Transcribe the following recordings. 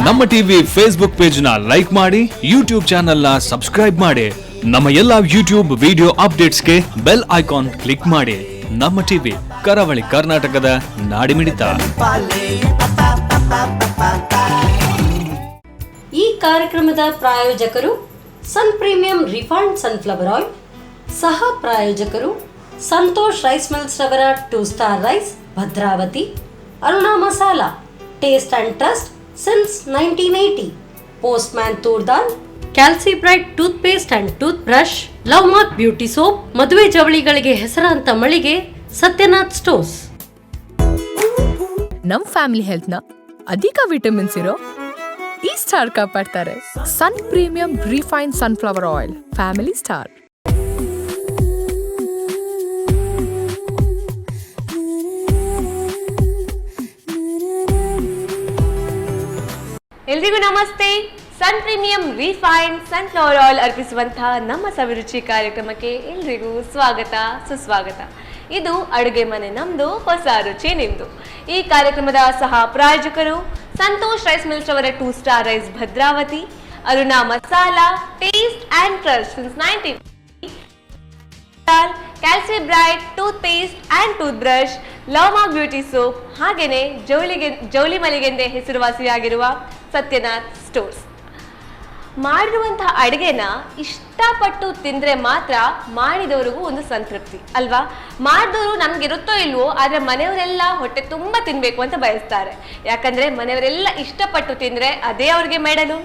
ನಮ್ಮ TV Facebook page ನ like ಮಾಡಿ, ಯೂಟ್ಯೂಬ್ ಚಾನೆಲ್ ನ ಸಬ್ಸ್ಕ್ರೈಬ್ ಮಾಡಿ. ನಮ್ಮ ಎಲ್ಲಾ ಯೂಟ್ಯೂಬ್ ವಿಡಿಯೋ ಅಪ್ಡೇಟ್ಸ್ಗೆ ಬೆಲ್ ಐಕಾನ್ ಕ್ಲಿಕ್ ಮಾಡಿ. ನಮ್ಮ ಟಿವಿ ಕರಾವಳಿ ಕರ್ನಾಟಕದ ನಾಡಿಮಿಡಿತ. ಈ ಕಾರ್ಯಕ್ರಮದ ಪ್ರಾಯೋಜಕರು Sun premium refined sunflower oil, ಸಹ ಪ್ರಾಯೋಜಕರು ಸಂತೋಷ್ ರೈಸ್ ಮಿಲ್ಸ್ ರವರ 2 star rice Bhadravati, Aruna masala taste and trust since 1980, Postman toor dal, Calcibright toothpaste and toothbrush, Lovemark beauty soap, ಮದುವೆ ಜವಳಿಗಳಿಗೆ ಹೆಸರಾಂತ ಮಳಿಗೆ ಸತ್ಯನಾಥ್ ಸ್ಟೋರ್ಸ್. ನಮ್ ಫ್ಯಾಮಿಲಿ ಹೆಲ್ತ್ ನ ಅಧಿಕ ವಿಟಮಿನ್ಸ್ ಇರೋ ಈ ಸ್ಟಾರ್ ಕಾಪಾಡ್ತಾರೆ. Sun premium refined sunflower oil, family star. ಎಲ್ರಿಗೂ ನಮಸ್ತೆ. Sun premium refined sunflower oil ಅರ್ಪಿಸುವಂತಹ ನಮ್ಮ ಸವಿರುಚಿ ಕಾರ್ಯಕ್ರಮಕ್ಕೆ ಎಲ್ರಿಗೂ ಸ್ವಾಗತ ಸುಸ್ವಾಗತ. ಇದು ಅಡುಗೆ ಮನೆ ನಮ್ದು, ಹೊಸ ರುಚಿ ನಿಮ್ದು. ಈ ಕಾರ್ಯಕ್ರಮದ ಸಹ ಪ್ರಾಯೋಜಕರು ಸಂತೋಷ್ ರೈಸ್ ಮಿಲ್ಸ್ ಅವರ 2 star rice Bhadravati, Aruna masala taste and trust since 1980, Calcibright toothpaste and toothbrush, Lovemark beauty soap, ಹಾಗೇನೆ ಜೌಳಿ ಮಳಿಗೆಂದೇ ಹೆಸರುವಾಸಿಯಾಗಿರುವ ಸತ್ಯನಾಥ್ ಸ್ಟೋರ್ಸ್. ಮಾಡಿರುವಂತಹ ಅಡುಗೆನ ಇಷ್ಟಪಟ್ಟು ತಿಂದ್ರೆ ಮಾತ್ರ ಮಾಡಿದವ್ರಿಗೂ ಒಂದು ಸಂತೃಪ್ತಿ ಅಲ್ವಾ. ಮಾಡಿದವರು ನಮ್ಗಿರುತ್ತೋ ಇಲ್ವೋ, ಆದ್ರೆ ಮನೆಯವರೆಲ್ಲ ಹೊಟ್ಟೆ ತುಂಬಾ ತಿನ್ಬೇಕು ಅಂತ ಬಯಸ್ತಾರೆ. ಯಾಕಂದ್ರೆ ಮನೆಯವರೆಲ್ಲ ಇಷ್ಟಪಟ್ಟು ತಿಂದ್ರೆ ಅದೇ ಅವ್ರಿಗೆ ಮೆಡಲು,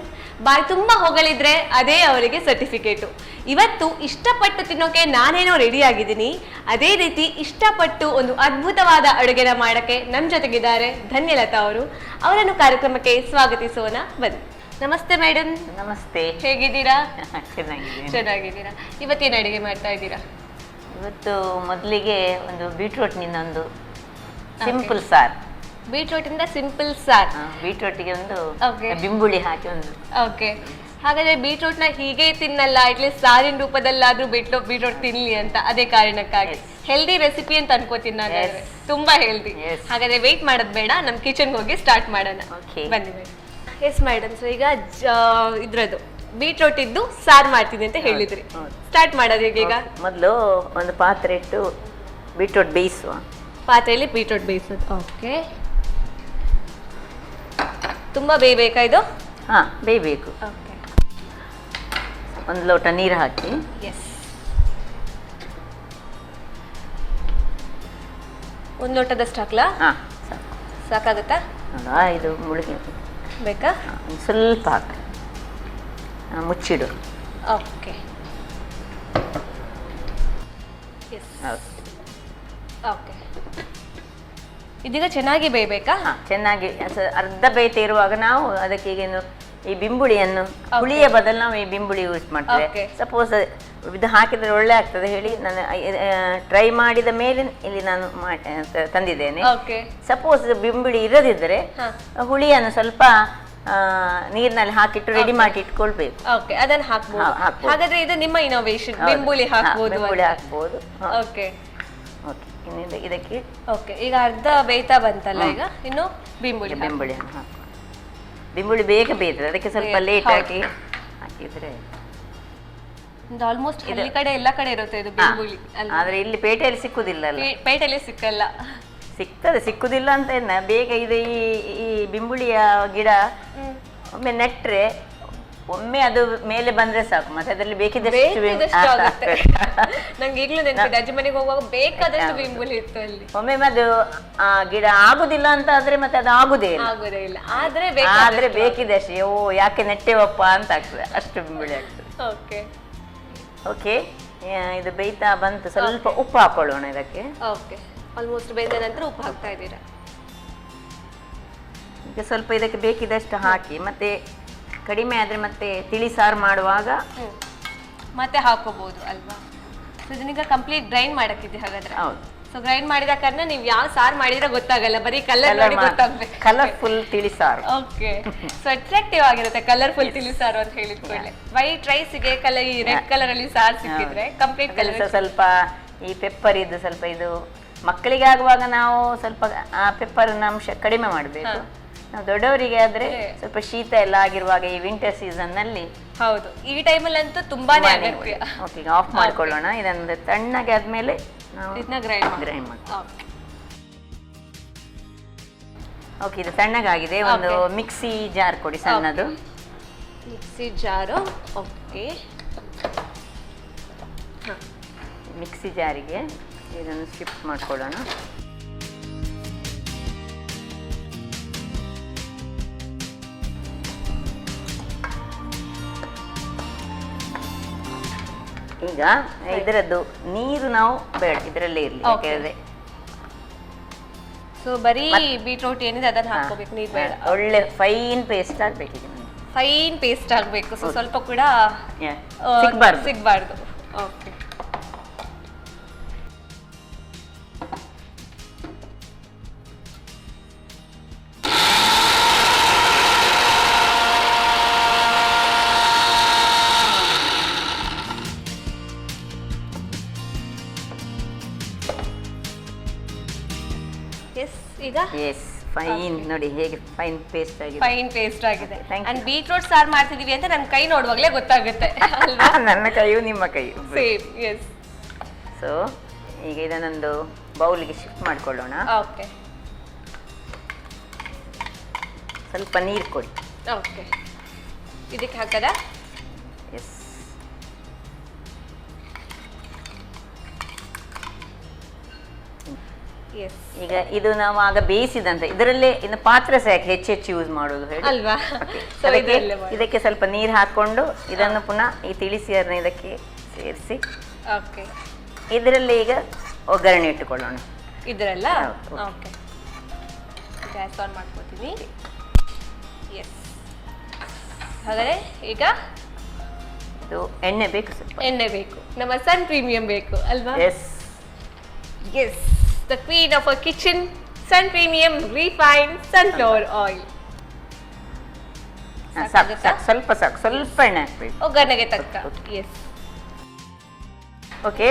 ಬಾಯಿ ತುಂಬಾ ಹೊಗಳಿದ್ರೆ ಅದೇ ಅವರಿಗೆ ಸರ್ಟಿಫಿಕೇಟು. ಇವತ್ತು ಇಷ್ಟಪಟ್ಟು ತಿನ್ನೋಕೆ ನಾನೇನೋ ರೆಡಿ ಆಗಿದ್ದೀನಿ. ಅದೇ ರೀತಿ ಇಷ್ಟಪಟ್ಟು ಒಂದು ಅದ್ಭುತವಾದ ಅಡುಗೆನ ಮಾಡಕ್ಕೆ ನಮ್ಮ ಜೊತೆಗಿದ್ದಾರೆ ಧನ್ಯಲತಾ ಅವರು. ಅವರನ್ನು ಕಾರ್ಯಕ್ರಮಕ್ಕೆ ಸ್ವಾಗತಿಸೋಣ, ಬನ್ನಿ. ನಮಸ್ತೆ ಮೇಡಮ್. ನಮಸ್ತೆ. ಹೇಗಿದ್ದೀರಾ? ಚೆನ್ನಾಗಿದ್ದೀರಾ. ಇವತ್ತೇನು ಅಡುಗೆ ಮಾಡ್ತಾ ಇದ್ದೀರಾ? ಇವತ್ತು ಮೊದಲಿಗೆ ಒಂದು ಬೀಟ್ರೂಟ್ನಿಂದ ಒಂದು ಸಿಂಪಲ್ ಸಾರ್. ಬೀಟ್ರೂಟ್ ಇಂದ ಸಿಂಪಲ್ ಸಾರ್. ಬೀಟ್ರೂಟ್ಗೆ ಒಂದು ಬಿಂಬುಳಿ ಹಾಕಿ ಒಂದು. ಓಕೆ, ಹಾಗಾದ್ರೆ ಬೀಟ್ರೂಟ್ ನ ಹೀಗೆ ತಿನ್ನಲ್ಲ, ಅಟ್ಲೀಸ್ಟ್ ಸಾರಿನ ರೂಪದಲ್ಲಾದ್ರೂ ಬೀಟ್ರೂಟ್ ತಿನ್ಲಿ ಅಂತ, ಅದೇ ಕಾರಣಕ್ಕಾಗಿ ಹೆಲ್ದಿ ರೆಸಿಪಿ ಅಂತ ಅನ್ಕೋತೀನಿ ನಾನು. ತುಂಬಾ ಹೆಲ್ದಿ. ಹಾಗಾದ್ರೆ ವೇಟ್ ಮಾಡೋದ್ ಬೇಡ, ನಮ್ ಕಿಚನ್ಗೆ ಹೋಗಿ ಸ್ಟಾರ್ಟ್ ಮಾಡೋಣ. ಬನ್ನಿ ಮೇಡಮ್. ಎಸ್ ಮೇಡಮ್, ಸೊ ಈಗ ಇದ್ರದ್ದು ಬೀಟ್ರೂಟ್ ಇದ್ದು ಸಾರು ಮಾಡ್ತೀನಿ ಅಂತ ಹೇಳಿದ್ರಿ. ಸ್ಟಾರ್ಟ್ ಮಾಡೋದು ಈಗ? ಮೊದಲು ಒಂದು ಪಾತ್ರೆ ಇಟ್ಟು ಬೀಟ್ರೂಟ್ ಬೇಯಿಸುವ. ಪಾತ್ರೆಯಲ್ಲಿ ಬೀಟ್ರೂಟ್ ಬೇಯಿಸೋದು. ಓಕೆ, ತುಂಬಾ ಬೇಯಬೇಕಾ ಇದು? ಹಾ, ಬೇಯಬೇಕು. ಓಕೆ, ಒಂದು ಲೋಟ ನೀರು ಹಾಕಿ. ಎಸ್, ಒಂದು ಲೋಟದಷ್ಟು ಹಾಕ್ಲಾ? ಹಾ, ಸಾಕಾಗುತ್ತಾ? ಇದು ಮುಳುಗಿ ಬೇಕಾ? ಸ್ವಲ್ಪ ಹಾಕಿ ಮುಚ್ಚಿಡು. Okay, yes, okay. ಇದೀಗ ಚೆನ್ನಾಗಿ ಬೇಯಬೇಕಾ? ಚೆನ್ನಾಗಿ ಅರ್ಧ ಬೇಯ್ತಾ ಇರುವಾಗ ನಾವು ಅದಕ್ಕೆ ಈಗೇನು ಈ ಬಿಂಬುಳಿಯನ್ನು, ಹುಳಿಯ ಬದಲು ನಾವು ಈ ಬಿಂಬುಳಿ ಯೂಸ್ ಮಾಡ್ತೇವೆ. ಸಪೋಸ್ ಇದು ಹಾಕಿದ್ರೆ ಒಳ್ಳೆ ಆಗ್ತದೆ ಹೇಳಿ ನಾನು ಟ್ರೈ ಮಾಡಿದ ಮೇಲೆ ಇಲ್ಲಿ ನಾನು ತಂದಿದ್ದೇನೆ. ಸಪೋಸ್ ಬಿಂಬುಳಿ ಇರದಿದ್ದರೆ ಹುಳಿಯನ್ನು ಸ್ವಲ್ಪ ನೀರಿನಲ್ಲಿ ಹಾಕಿಟ್ಟು ರೆಡಿ ಮಾಡಿ ಇಟ್ಕೊಳ್ಬೇಕು. ಅದನ್ನು ಹಾಕ್ಬೋದು. ಹಾಗಾದ್ರೆ ಇದು ನಿಮ್ಮ ಇನೋವೇಷನ್, ಬಿಂಬುಳಿ ಹಾಕ್ಬೋದು. ಹಾಕ್ಬೋದು. ಓಕೆ, ಇದಕ್ಕೆ ಓಕೆ. ಈಗ ಅರ್ಧ ಬೇಯ್ತಾ ಬಂತಲ್ಲ, ಈಗ ಇನ್ನು ಬಿಂಬುಳಿ. ಬಿಂಬುಳಿ ಬೇಗ ಬೇಯ್ತದೆ, ಅದಕ್ಕೆ ಸ್ವಲ್ಪ ಲೇಟ್ ಆಗಿ ಹಾಕಿದ್ರೆ ಆಲ್ಮೋಸ್ಟ್ ಈ ಕಡೆ ಎಲ್ಲ ಕಡೆ ಇರುತ್ತೆ ಇದು ಬಿಂಬುಳಿ. ಆದ್ರೆ ಇಲ್ಲಿ ಪೇಟೆಯಲ್ಲಿ ಸಿಕ್ಕುದಿಲ್ಲ. ಪೇಟೆಯಲ್ಲಿ ಸಿಕ್ಕಲ್ಲ. ಸಿಗ್ತದೆ, ಸಿಕ್ಕುದಿಲ್ಲ ಅಂತ ಏನ, ಬೇಗ ಇದು ಈ ಬಿಂಬುಳಿಯ ಗಿಡ ಒಮ್ಮೆ ನೆಟ್ರೆ ಒಮ್ಮೆ ಅದು ಮೇಲೆ ಬಂದ್ರೆ ಸಾಕು, ಮತ್ತೆ ಅದರಲ್ಲಿ ಬೇಕಿದಷ್ಟು ನಂಗೆ ಈಗಲೂ ನೆನಪಿದೆ, ಅಜ್ಜಿ ಮನೆಗೆ ಹೋಗುವಾಗ ಬೇಕಾದಷ್ಟು ಬಿಂಬುಳಿ ಇತ್ತು ಅಲ್ಲಿ. ಒಮ್ಮೆ ಅದು ಆ ಗಿಡ ಆಗುದಿಲ್ಲ ಅಂತ ಆದ್ರೆ ಮತ್ತೆ ಅದು ಆಗುದೇ ಇಲ್ಲ. ಆದ್ರೆ ಬೇಕಿದಷ್ಟು ಓ ಯಾಕೆ ನೆಟ್ಟೆವಪ್ಪ ಅಂತ ಆಗ್ತದೆ, ಅಷ್ಟು ಬಿಂಬುಳಿ ಆಗ್ತದೆ. Okay, okay. ಇದು ಬೇಯ್ತಾ ಬಂತು, ಸ್ವಲ್ಪ ಉಪ್ಪು ಹಾಕೊಳ್ಳೋಣ ಇದಕ್ಕೆ. ಓಕೆ, ಆಲ್ಮೋಸ್ಟ್ ಬೇಯ್ದ ನಂತರ ಉಪ್ಪು ಹಾಕ್ತಾ ಇದ್ದೀರಾ. ಈಗ ಸ್ವಲ್ಪ ಇದಕ್ಕೆ ಬೇಕಿದಷ್ಟು ಹಾಕಿ, ಮತ್ತೆ ಕಡಿಮೆ ಆದ್ರೆ ಮತ್ತೆ ತಿಳಿ ಸಾರು ಮಾಡುವಾಗ ಮತ್ತೆ ಹಾಕೋಬಹುದು ಅಲ್ವಾ. ಸೊ ಇದನ್ನೀಗ ಕಂಪ್ಲೀಟ್ ಗ್ರೈಂಡ್ ಮಾಡಕ್ಕಿದೆ ಹಾಗಾದ್ರೆ. ಹೌದು. ಸೊ ಗ್ರೈಂಡ್ ಮಾಡಿದ ಕಾರಣ ನೀವು ಯಾವ ಸಾರು ಮಾಡಿದ್ರೆ ಗೊತ್ತಾಗಲ್ಲ, ಬರೀ ಕಲರ್ ನೋಡಿ ಗೊತ್ತಾಗ್ಬೇಕು. ಕಲರ್ಫುಲ್ ತಿಳಿ ಸಾರು. ಓಕೆ, ಸೊ ಅಟ್ರಾಕ್ಟಿವ್ ಆಗಿರುತ್ತೆ ಕಲರ್ಫುಲ್ ತಿಳಿ ಸಾರು ಅಂತ ಹೇಳಿದ ಕೂಡಲೇ. ವೈಟ್ ರೈಸ್ಗೆ ಕಲರ್ ಈ ರೆಡ್ ಕಲರ್ ಅಲ್ಲಿ ಸಾರು ಸಿಕ್ಕಿದ್ರೆ ಕಂಪ್ಲೀಟ್ ಕಲರ್. ಸ್ವಲ್ಪ ಈ ಪೆಪ್ಪರ್ ಇದು ಸ್ವಲ್ಪ ಇದು ಮಕ್ಕಳಿಗೆ ಆಗುವಾಗ ನಾವು ಸ್ವಲ್ಪ ಆ ಪೆಪ್ಪರ್ನ ಅಂಶ ಕಡಿಮೆ ಮಾಡಬೇಕು. ದೊಡ್ಡವರಿಗೆ ಆದ್ರೆ ಸ್ವಲ್ಪ ಶೀತ ಎಲ್ಲ ಆಗಿರುವಾಗ ಈ ವಿಂಟರ್ ಸೀಸನ್ ನಲ್ಲಿ ಹೌದು, ಈ ಟೈಮಲ್ಲಿ ಅಂತೂ ತುಂಬಾನೇ ಅಗತ್ಯ. ಓಕೆ, ಆಫ್ ಮಾಡ್ಕೊಳ್ಳೋಣ. ಇದೊಂದು ತಣ್ಣಗೆ ಆದ್ಮೇಲೆ ನಾವು ಇದನ್ನ ಗ್ರೈಂಡ್ ಮಾಡ್ತೀವಿ. ಓಕೆ, ಇದು ತಣ್ಣಗಾಗಿದೆ. ಒಂದು ಮಿಕ್ಸಿ ಜಾರ್ ಕೊಡಿ, ಸಣ್ಣದು ಮಿಕ್ಸಿ ಜಾರು. ಓಕೆ, ಮಿಕ್ಸಿ ಜಾರಿಗೆ ಇದನ್ನು ಶಿಫ್ಟ್ ಮಾಡ್ಕೊಳ್ಳೋಣ. ಈಗ ಇದರದ್ದು ನೀರು ನಾವು ಬೇಡ, ಇದರಲ್ಲೇ ಇರಲಿ. ಯಾಕೆಂದ್ರೆ ಸೊ ಬರೀ ಬೀಟ್ರೂಟ್ ಏನಿದೆ ಅದನ್ನ ಹಾಕೋಬೇಕು, ನೀರು ಬೇಡ. ಒಳ್ಳೆ ಫೈನ್ ಪೇಸ್ಟ್ ಆಗ್ಬೇಕಿದೆ, ಫೈನ್ ಪೇಸ್ಟ್ ಆಗಬೇಕು. ಸೊ ಸ್ವಲ್ಪ ಕೂಡ ಸಿಗಬಾರ್ದು. ಓಕೆ, ಈಗ ಫೈನ್ ನೋಡಿ ಹೇಗೆ ಫೈನ್ ಪೇಸ್ಟ್ ಆಗಿದೆ. ಫೈನ್ ಪೇಸ್ಟ್ ಆಗಿದೆ. ಅಂಡ್ ಬೀಟ್ರೂಟ್ ಸಾರು ಮಾಡ್ತಿದೀವಿ ಅಂತ ನನ್ನ ಕೈ ನೋಡುವಾಗಲೇ ಗೊತ್ತಾಗುತ್ತೆ ಅಲ್ವಾ? ನನ್ನ ಕೈಯು ನಿಮ್ಮ ಕೈ ಸೇಮ್. ಎಸ್. ಸೊ ಈಗ ಇದನ್ನೊಂದು ಬೌಲ್ಗೆ ಶಿಫ್ಟ್ ಮಾಡ್ಕೊಳ್ಳೋಣ. ಓಕೆ, ಸ್ವಲ್ಪ ನೀರು ಕೊಡಿ. ಓಕೆ, ಇದಕ್ಕೆ ಹಾಕದ? ಎಸ್. ಈಗ ಇದು ನಾವು ಆಗ ಬೇಯಿಸಿದಂತ ಇದರಲ್ಲೇ ಇನ್ನು ಪಾತ್ರೆ ಸಾಕು ಹೆಚ್ಚು ಯೂಸ್ ಮಾಡೋದು ಹೇಳಿ ಅಲ್ವಾ? ಇದಕ್ಕೆ ಸ್ವಲ್ಪ ನೀರು ಹಾಕೊಂಡು ಇದನ್ನು ಪುನಃ ಈ ತಿಳಿಸಿಯನ್ನ ಇದಕ್ಕೆ ಸೇರಿಸಿ ಇದರಲ್ಲಿ ಈಗ ಒಗ್ಗರಣೆ ಇಟ್ಟುಕೊಳ್ಳೋಣ. ಇದರಲ್ಲ? ಓಕೆ, ಗ್ಯಾಸ್ ಆನ್ ಮಾಡ್ಕೊತೀನಿ. ಎಸ್. ಹಾಗಾದ್ರೆ ಈಗ ಇದು ಎಣ್ಣೆ ಬೇಕು, ಸ್ವಲ್ಪ ಎಣ್ಣೆ ಬೇಕು. ನಮ್ಮ ಸನ್ ಪ್ರೀಮಿಯಂ ಬೇಕು ಅಲ್ವಾ? Yes. Yes, the queen of our kitchen, Sun Premium Refined Sunflower Oil. ಸ್ವಲ್ಪ ಸಾಕು, ಸ್ವಲ್ಪ ಎಣ್ಣೆ ಹಾಕ್ಬೇಕು ಒಗ್ಗರಣೆಗೆ ತಕ್ಕ. ಎಸ್. ಓಕೆ,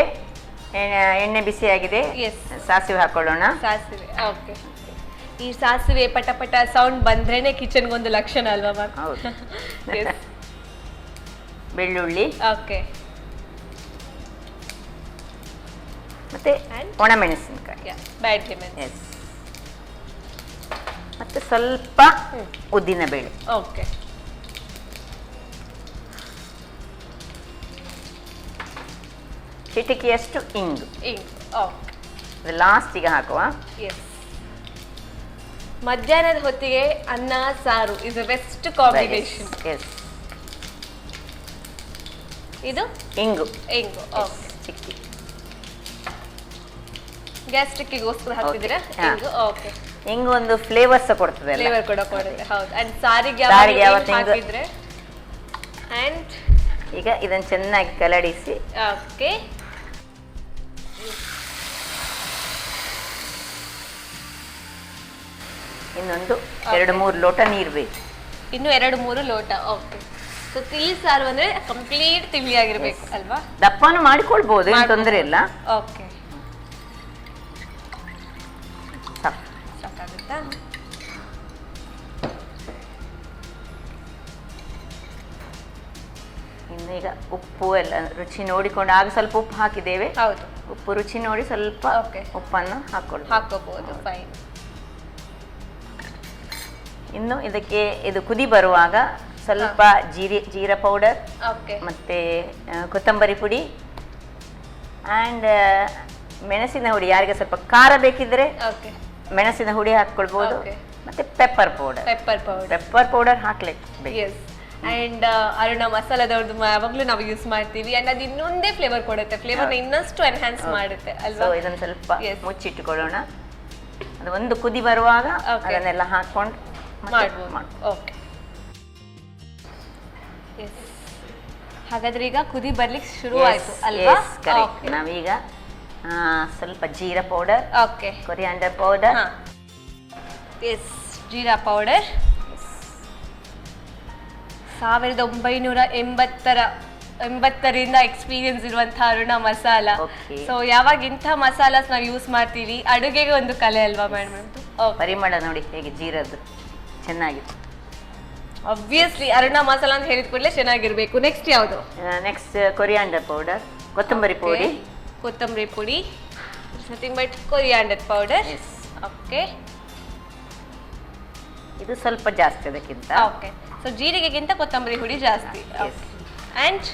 ಎಣ್ಣೆ ಬಿಸಿ ಆಗಿದೆ. ಎಸ್. ಸಾಸಿವೆ ಹಾಕೊಳ್ಳೋಣ. ಸಾಸಿವೆ. ಓಕೆ, ಈ ಸಾಸಿವೆ ಪಟ ಪಟ ಸೌಂಡ್ ಬಂದ್ರೇನೆ ಕಿಚನ್ಗೆ ಒಂದು ಲಕ್ಷಣ ಅಲ್ವಾ ಮ್ಯಾಮ್? ಹೌದು. ಬೆಳ್ಳುಳ್ಳಿ. ಓಕೆ, ಮತ್ತೆ ಒಣಮೆಣಸಿನಕಾಯಿ. ಬ್ಯಾಡ್ ಲೆಮನ್. ಎಸ್. ಮತ್ತೆ ಸ್ವಲ್ಪ ಉದ್ದಿನ ಬೇಳೆ. ಓಕೆ, ಚಿಟಿಕೆಯಷ್ಟು ಇಂಗು. ಓಕೆ, ಲಾಸ್ಟಿಗೆ ಹಾಕುವ. ಎಸ್. ಮಧ್ಯಾಹ್ನದ ಹೊತ್ತಿಗೆ ಅನ್ನ ಸಾರು is a best combination. Yes. ಇದು ಇಂಗು. ಇಂಗು. ಓಕೆ, ಗ್ಯಾಸ್ಟ್ರಿಕ್ಕಿಗೋಸ್ಕರ ಹಾಕ್ತಿದ್ದೀರಾ ಇಂಗು? ಓಕೆ, ಇಂಗು ಒಂದು ಫ್ಲೇವರ್ ಸಹ ಕೊಡ್ತದೆ, ಫ್ಲೇವರ್ ಕೂಡ ಕೊಡುತ್ತೆ. ಹೌದು. ಅಂಡ್ ಸಾರಿಗೆ ಹಾಕಿದ್ರೆ ಅಂಡ್ ಈಗ ಇದನ್ನು ಚೆನ್ನಾಗಿ ಕಲಡಿಸಿ. ಓಕೆ, ಇನ್ನೊಂದು 2-3 ಲೋಟ ನೀರು ಬೇಕು. ಇನ್ನು 2-3 ಲೋಟ. ಓಕೆ, ಸೊ ತಿಳಿ ಸಾರು ಅಂದ್ರೆ ಕಂಪ್ಲೀಟ್ ತಿಳಿ ಆಗಿರ್ಬೇಕು ಅಲ್ವಾ? ದಪ್ಪನು ಮಾಡಿಕೊಳ್ಬಹುದು, ಏನು ತೊಂದರೆ ಇಲ್ಲ. ಓಕೆ, ಸಾಕಾಗುತ್ತಾ? ಇನ್ನು ಈಗ ಉಪ್ಪು ಎಲ್ಲ ರುಚಿ ನೋಡಿಕೊಂಡು, ಆಗ ಸ್ವಲ್ಪ ಉಪ್ಪು ಹಾಕಿದ್ದೇವೆ. ಹೌದು, ಉಪ್ಪು ರುಚಿ ನೋಡಿ ಸ್ವಲ್ಪ ಉಪ್ಪನ್ನು ಹಾಕೋಬಹುದು. ಫೈನ್. ಇನ್ನು ಇದಕ್ಕೆ ಇದು ಕುದಿ ಬರುವಾಗ ಸ್ವಲ್ಪ ಜೀರಾ ಪೌಡರ್, ಮತ್ತೆ ಕೊತ್ತಂಬರಿ ಪುಡಿ ಆ್ಯಂಡ್ ಮೆಣಸಿನ ಹುಡಿ. ಯಾರಿಗೆ ಸ್ವಲ್ಪ ಖಾರ ಬೇಕಿದ್ರೆ ಮೆಣಸಿನ ಹುಡಿ ಹಾಕ್ಕೊಳ್ಬಹುದು. ಮತ್ತೆ ಪೆಪ್ಪರ್ ಪೌಡರ್ ಹಾಕ್ಲಿಕ್ಕೆ. ಅಂಡ್ ಅರುಣ ಮಸಾಲದವ್ರದ್ದು ಯಾವಾಗಲೂ ನಾವು ಯೂಸ್ ಮಾಡ್ತೀವಿ. ಅಂಡ್ ಅದು ಇನ್ನೊಂದೇ ಫ್ಲೇವರ್ ಕೊಡುತ್ತೆ, ಫ್ಲೇವರ್ನ ಇನ್ನಷ್ಟು ಎನ್ಹಾನ್ಸ್ ಮಾಡುತ್ತೆ ಅಲ್ವಾ? ಇದನ್ನು ಸ್ವಲ್ಪ ಮುಚ್ಚಿಟ್ಟುಕೊಳ್ಳೋಣ. ಅದು ಒಂದು ಕುದಿ ಬರುವಾಗ ಅದನ್ನೆಲ್ಲ ಹಾಕೊಂಡು ಮಾಡ್ಬೋದು. ಓಕೆ, ಹಾಗಾದ್ರೆ ಈಗ ಕುದಿ ಬರ್ಲಿಕ್ಕೆ ಶುರು ಆಯ್ತು ಅಲ್ವಾ? ನಾವೀಗ ಸ್ವಲ್ಪ jeera powder, okay, coriander powder. Yes, jeera powder 1980ರಿಂದ ಎಕ್ಸ್ಪೀರಿಯನ್ಸ್ ಇರುವಂತಹ ಅರುಣ ಮಸಾಲ. ಸೊ ಯಾವಾಗ ಇಂಥ ಮಸಾಲಾಸ್ ನಾವು ಯೂಸ್ ಮಾಡ್ತೀವಿ, ಅಡುಗೆಗೆ ಒಂದು ಕಲೆ ಅಲ್ವಾ ಮೇಡಮ್? ಪರಿಮಳ ನೋಡಿ ಹೇಗೆ ಜೀರದ್ದು. ಚೆನ್ನಾಗಿದೆ. ಆಬ್ವಿಯಸ್ಲಿ ಅರುಣ ಮಸಾಲ ಅಂತ ಹೇಳಿದ ಕೂಡಲೇ ಚೆನ್ನಾಗಿರ್ಬೇಕು. ನೆಕ್ಸ್ಟ್ ಯಾವುದು? ನೆಕ್ಸ್ಟ್ ಕೊರಿಯಾಂಡರ್ ಪೌಡರ್, ಕೊತ್ತಂಬರಿ ಪುಡಿ. ಕೊತ್ತಂಬರಿ ಪುಡಿ, nothing but coriander powder. Okay, ಇದು ಸ್ವಲ್ಪ ಜಾಸ್ತಿ ಅದಕ್ಕಿಂತ. ಓಕೆ, ಸೊ ಜೀರಿಗೆಗಿಂತ ಕೊತ್ತಂಬರಿ ಪುಡಿ ಜಾಸ್ತಿ. And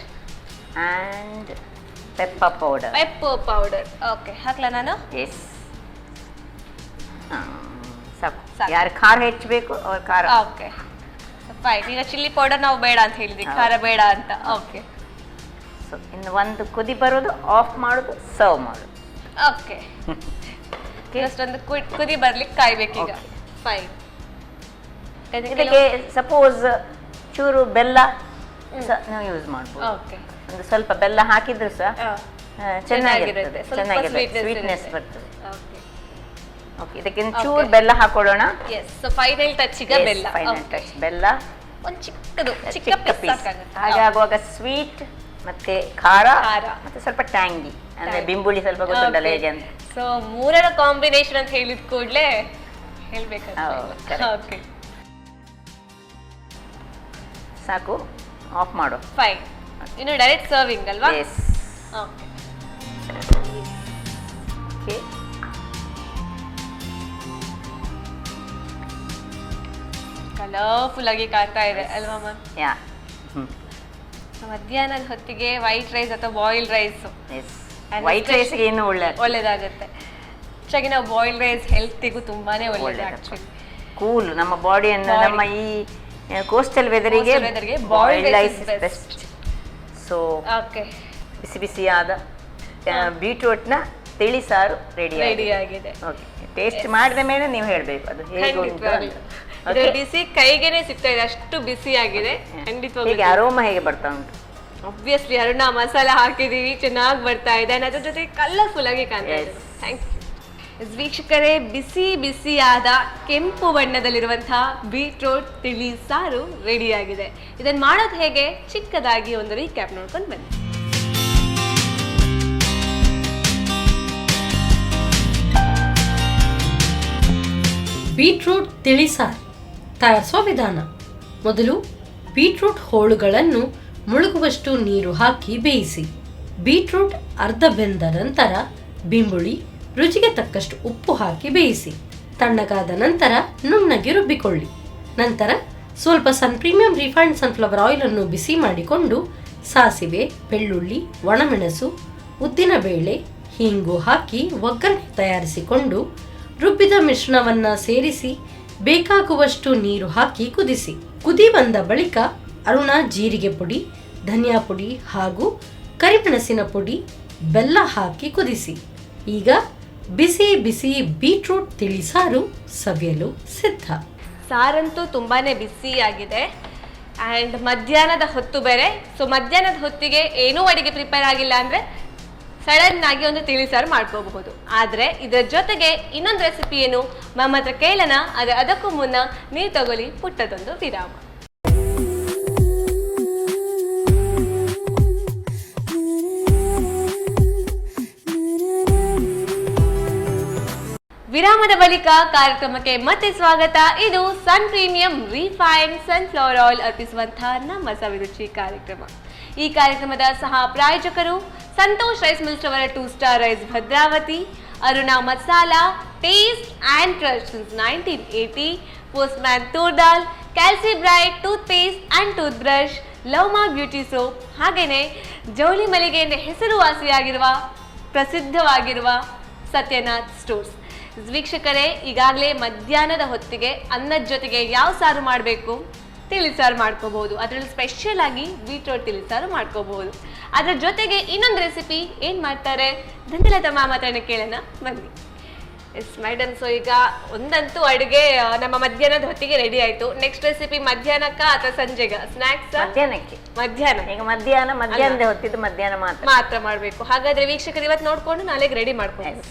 pepper powder. Pepper powder. Okay, ಹಾಕ್ಲಾ ನಾನು? ಎಸ್, ಸಾಕು. ಯಾರು ಖಾರ ಹೆಚ್ಚಬೇಕು ಅವ್ರ ಖಾರ. Okay, fine. ಈಗ ಚಿಲ್ಲಿ ಪೌಡರ್ ನಾವು ಬೇಡ ಅಂತ ಹೇಳಿದ್ವಿ, ಖಾರ ಬೇಡ ಅಂತ. ಓಕೆ, ಸೊ ಇನ್ನು ಒಂದು ಕುದಿ ಬರೋದು, ಆಫ್ ಮಾಡೋದು, ಸರ್ವ್ ಮಾಡೋದು. ಓಕೆ, ಜಸ್ಟ್ ಒಂದು ಕುದಿ ಬರ್ಲಿಕ್ಕೆ ಕಾಯ್ಬೇಕೀಗ. ಫೈನ್. ಇದಕ್ಕೆ ಸಪೋಸ್ ಚೂರು ಬೆಲ್ಲ ನೀವು ಯೂಸ್ ಮಾಡ್ಬೋದು. ಓಕೆ, ಒಂದು ಸ್ವಲ್ಪ ಬೆಲ್ಲ ಹಾಕಿದ್ರು ಸಹ ಚೆನ್ನಾಗಿರುತ್ತೆ. ಸ್ವೀಟ್ನೆಸ್ ಬರ್ತದೆ. ಓಕೆ, ಇದಕ್ಕೆ ಚೂರು ಬೆಲ್ಲ ಹಾಕೊಳ್ಳೋಣ. ಎಸ್, ಸೊ ಫೈನಲ್ ಟಚ್ ಈಗ ಬೆಲ್ಲ. ಫೈನಲ್ ಟಚ್ ಬೆಲ್ಲ, ಒಂದು ಚಿಕ್ಕ ಪೀಸ್. ಹಾಗೆ ಆಗುವಾಗ ಸ್ವೀಟ್ ಮತ್ತೆ ಖಾರ ಮತ್ತೆ ಸ್ವಲ್ಪ ಟ್ಯಾಂಗಿ, ಅಂದ್ರೆ ಬಿಂಬುಳಿ ಸ್ವಲ್ಪ ಗೊತ್ತುಂಟಲ್ಲ ಹೇಗೆ ಅಂತ. ಸೊ ಮೂರರ ಕಾಂಬಿನೇಷನ್ ಅಂತ ಹೇಳಿದ ಕೂಡಲೇ ಹೇಳ್ಬೇಕಾದ್ರೆ. ಓಕೆ, ಸಾಕು, ಆಫ್ ಮಾಡು. ಫೈನ್. ಇನ್ನು ಡೈರೆಕ್ಟ್ ಸರ್ವಿಂಗ್ ಅಲ್ವಾ? ಎಸ್. ಓಕೆ, ಓಕೆ, ಕಲರ್ಫುಲ್ ಆಗಿ ಕಾಣ್ತಾ ಇದೆ ಅಲ್ವಾ ಮ್ಯಾಮ್? ಯಾ. ಮಧ್ಯಾಹ್ನದ ಹೊತ್ತಿಗೆ ವೈಟ್ ರೈಸ್ ಅಥವಾ ಬಾಯ್ಲ್ಡ್ ರೈಸ್. ಎಸ್, ವೈಟ್ ರೈಸ್ಗೆ ಏನು ಒಳ್ಳೇದಾಗುತ್ತೆ. ಹೆಚ್ಚಾಗಿ ನಾವು ಬಾಯ್ಲ್ಡ್ ರೈಸ್ ಹೆಲ್ತಿಗೂ ತುಂಬಾನೇ ಒಳ್ಳೇದು. ಆಕ್ಚುಲಿ ಕೂಲ್ ನಮ್ಮ ಬಾಡಿಯನ್ನು, ನಮ್ಮ ಈ ಕೋಸ್ಟಲ್ ವೆದರಿಗೆ boiled rice best. So okay, ಬಿಸಿ ಬಿಸಿಯಾದ ಬೀಟ್ರೂಟ್ನ ತಿಳಿ ಸಾರು ರೆಡಿ ಆಗಿದೆ. ಓಕೆ, ಟೇಸ್ಟ್ ಮಾಡಿದ ಮೇಲೆ ನೀವು ಹೇಳಬೇಕು ಅದು ಹೇಗೆ ಉಂಟು. ಬಿಸಿ ಕೈಗೆನೆ ಸಿಗ್ತಾ ಇದೆ, ಅಷ್ಟು ಬಿಸಿ ಆಗಿದೆ. ಖಂಡಿತವಾಗಿ ಅರೋಮ ಹೇಗೆ ಬರ್ತಾ ಉಂಟು. ಆಬ್ವಿಯಸ್ಲಿ ಅರುಣ ಮಸಾಲ ಹಾಕಿದೀವಿ, ಚೆನ್ನಾಗಿ ಬರ್ತಾ ಇದೆ. ಅದ್ರ ಜೊತೆ ಕಲರ್ಫುಲ್ ಆಗಿ ಕಾಣ್ತಾ ಇದೆ. Thank you. ವೀಕ್ಷಕರೇ, ಬಿಸಿ ಬಿಸಿಯಾದ ಕೆಂಪು ಬಣ್ಣದಲ್ಲಿರುವಂತಹ ಬೀಟ್ರೂಟ್ ತಿಳಿ ಸಾರು ರೆಡಿ ಆಗಿದೆ. ಇದನ್ನು ಮಾಡೋದು ಹೇಗೆ ಚಿಕ್ಕದಾಗಿ ಒಂದು ರೀಕ್ಯಾಪ್ ನೋಡ್ಕೊಂಡು ಬನ್ನಿ. ಬೀಟ್ರೂಟ್ ತಿಳಿಸಾರು ತಯಾರಿಸುವ ವಿಧಾನ. ಮೊದಲು ಬೀಟ್ರೂಟ್ ಹೋಳುಗಳನ್ನು ಮುಳುಗುವಷ್ಟು ನೀರು ಹಾಕಿ ಬೇಯಿಸಿ. ಬೀಟ್ರೂಟ್ ಅರ್ಧ ಬೆಂದ ನಂತರ ಬಿಂಬುಳಿ, ರುಚಿಗೆ ತಕ್ಕಷ್ಟು ಉಪ್ಪು ಹಾಕಿ ಬೇಯಿಸಿ. ತಣ್ಣಗಾದ ನಂತರ ನುಣ್ಣಗೆ ರುಬ್ಬಿಕೊಳ್ಳಿ. ನಂತರ ಸ್ವಲ್ಪ ಪ್ರೀಮಿಯಂ ರಿಫೈನ್ಡ್ ಸನ್ಫ್ಲವರ್ ಆಯಿಲ್ ಅನ್ನು ಬಿಸಿ ಮಾಡಿಕೊಂಡು ಸಾಸಿವೆ, ಬೆಳ್ಳುಳ್ಳಿ, ಒಣಮೆಣಸು, ಉದ್ದಿನಬೇಳೆ, ಹೀಂಗು ಹಾಕಿ ಒಗ್ಗರಣೆ ತಯಾರಿಸಿಕೊಂಡು ರುಬ್ಬಿದ ಮಿಶ್ರಣವನ್ನ ಸೇರಿಸಿ ಬೇಕಾಗುವಷ್ಟು ನೀರು ಹಾಕಿ ಕುದಿಸಿ. ಕುದಿ ಬಂದ ಬಳಿಕ ಅರುಣ ಜೀರಿಗೆ ಪುಡಿ, ಧನಿಯಾ ಪುಡಿ ಹಾಗೂ ಕರಿಮೆಣಸಿನ ಪುಡಿ, ಬೆಲ್ಲ ಹಾಕಿ ಕುದಿಸಿ. ಈಗ ಬಿಸಿ ಬಿಸಿ ಬೀಟ್ರೂಟ್ ತಿಳಿಸಾರು ಸವಿಯಲು ಸಿದ್ಧ. ಸಾರಂತೂ ತುಂಬಾನೇ ಬಿಸಿಯಾಗಿದೆ. ಆ್ಯಂಡ್ ಮಧ್ಯಾಹ್ನದ ಹೊತ್ತು ಬೇರೆ. ಸೊ ಮಧ್ಯಾಹ್ನದ ಹೊತ್ತಿಗೆ ಏನೂ ಅಡಿಗೆ ಪ್ರಿಪೇರ್ ಆಗಿಲ್ಲ ಅಂದರೆ ಸಡನ್ ಆಗಿ ಒಂದು ತಿಳಿಸಾರು ಮಾಡ್ಕೋಬಹುದು. ಆದರೆ ಇದರ ಜೊತೆಗೆ ಇನ್ನೊಂದು ರೆಸಿಪಿ ಏನು ಮ್ಯಾಮ್ ಹತ್ರ ಕೇಳೋಣ. ಆದರೆ ಅದಕ್ಕೂ ಮುನ್ನ ನೀವು ತಗೊಳ್ಳಿ ಪುಟ್ಟದೊಂದು ವಿರಾಮ. ವಿರಾಮದ ಬಳಿಕ ಕಾರ್ಯಕ್ರಮಕ್ಕೆ ಮತ್ತೆ ಸ್ವಾಗತ. ಇದು ಸನ್ ಪ್ರೀಮಿಯಂ ರಿಫೈನ್ಡ್ ಸನ್ಫ್ಲವರ್ ಆಯಿಲ್ ಅರ್ಪಿಸುವಂತಹ ನಮ್ಮ ಸವಿರುಚಿ ಕಾರ್ಯಕ್ರಮ. ಈ ಕಾರ್ಯಕ್ರಮದ ಸಹ ಪ್ರಾಯೋಜಕರು ಸಂತೋಷ್ ರೈಸ್ ಮಿಲ್ಸ್ ಅವರ 2 star rice Bhadravati, Aruna masala, taste and trust since 1980, Postman toor dal, Calcibright toothpaste and toothbrush, Lovemark beauty soap, ಹಾಗೆಯೇ ಜೌಳಿ ಮಳಿಗೆಯಿಂದ ಹೆಸರುವಾಸಿಯಾಗಿರುವ ಪ್ರಸಿದ್ಧವಾಗಿರುವ ಸತ್ಯನಾಥ್ ಸ್ಟೋರ್ಸ್. ವೀಕ್ಷಕರೇ, ಈಗಾಗಲೇ ಮಧ್ಯಾಹ್ನದ ಹೊತ್ತಿಗೆ ಅನ್ನದ ಜೊತೆಗೆ ಯಾವ ಸಾರು ಮಾಡಬೇಕು, ತಿಳಿಸಾರು ಮಾಡ್ಕೋಬಹುದು. ಅದರಲ್ಲಿ ಸ್ಪೆಷಲ್ ಆಗಿ ಬೀಟ್ರೂಟ್ ತಿಳಿಸಾರು ಮಾಡ್ಕೋಬಹುದು. ಅದರ ಜೊತೆಗೆ ಇನ್ನೊಂದು ರೆಸಿಪಿ ಏನು ಮಾಡ್ತಾರೆ ಧನ್ಯಲತಾ ಮ್ಯಾಮ್ ಹತ್ರನೇ ಕೇಳೋಣ ಬನ್ನಿ. ಎಸ್ ಮೇಡಮ್, ಸೊ ಈಗ ಒಂದಂತೂ ಅಡುಗೆ ನಮ್ಮ ಮಧ್ಯಾಹ್ನದ ಹೊತ್ತಿಗೆ ರೆಡಿ ಆಯ್ತು. ನೆಕ್ಸ್ಟ್ ರೆಸಿಪಿ ಮಧ್ಯಾಹ್ನಕ್ಕ ಅಥವಾ ಸಂಜೆಗ ಸ್ನಾಕ್ಸ್? ಮಧ್ಯಾಹ್ನ. ಈಗ ಮಧ್ಯಾಹ್ನದ ಹೊತ್ತಿದ್ದು ಮಧ್ಯಾಹ್ನ ಮಾತ್ರ ಮಾಡಬೇಕು. ಹಾಗಾದ್ರೆ ವೀಕ್ಷಕರು ಇವತ್ತು ನೋಡ್ಕೊಂಡು ನಾಳೆಗೆ ರೆಡಿ ಮಾಡ್ಕೊಂಡು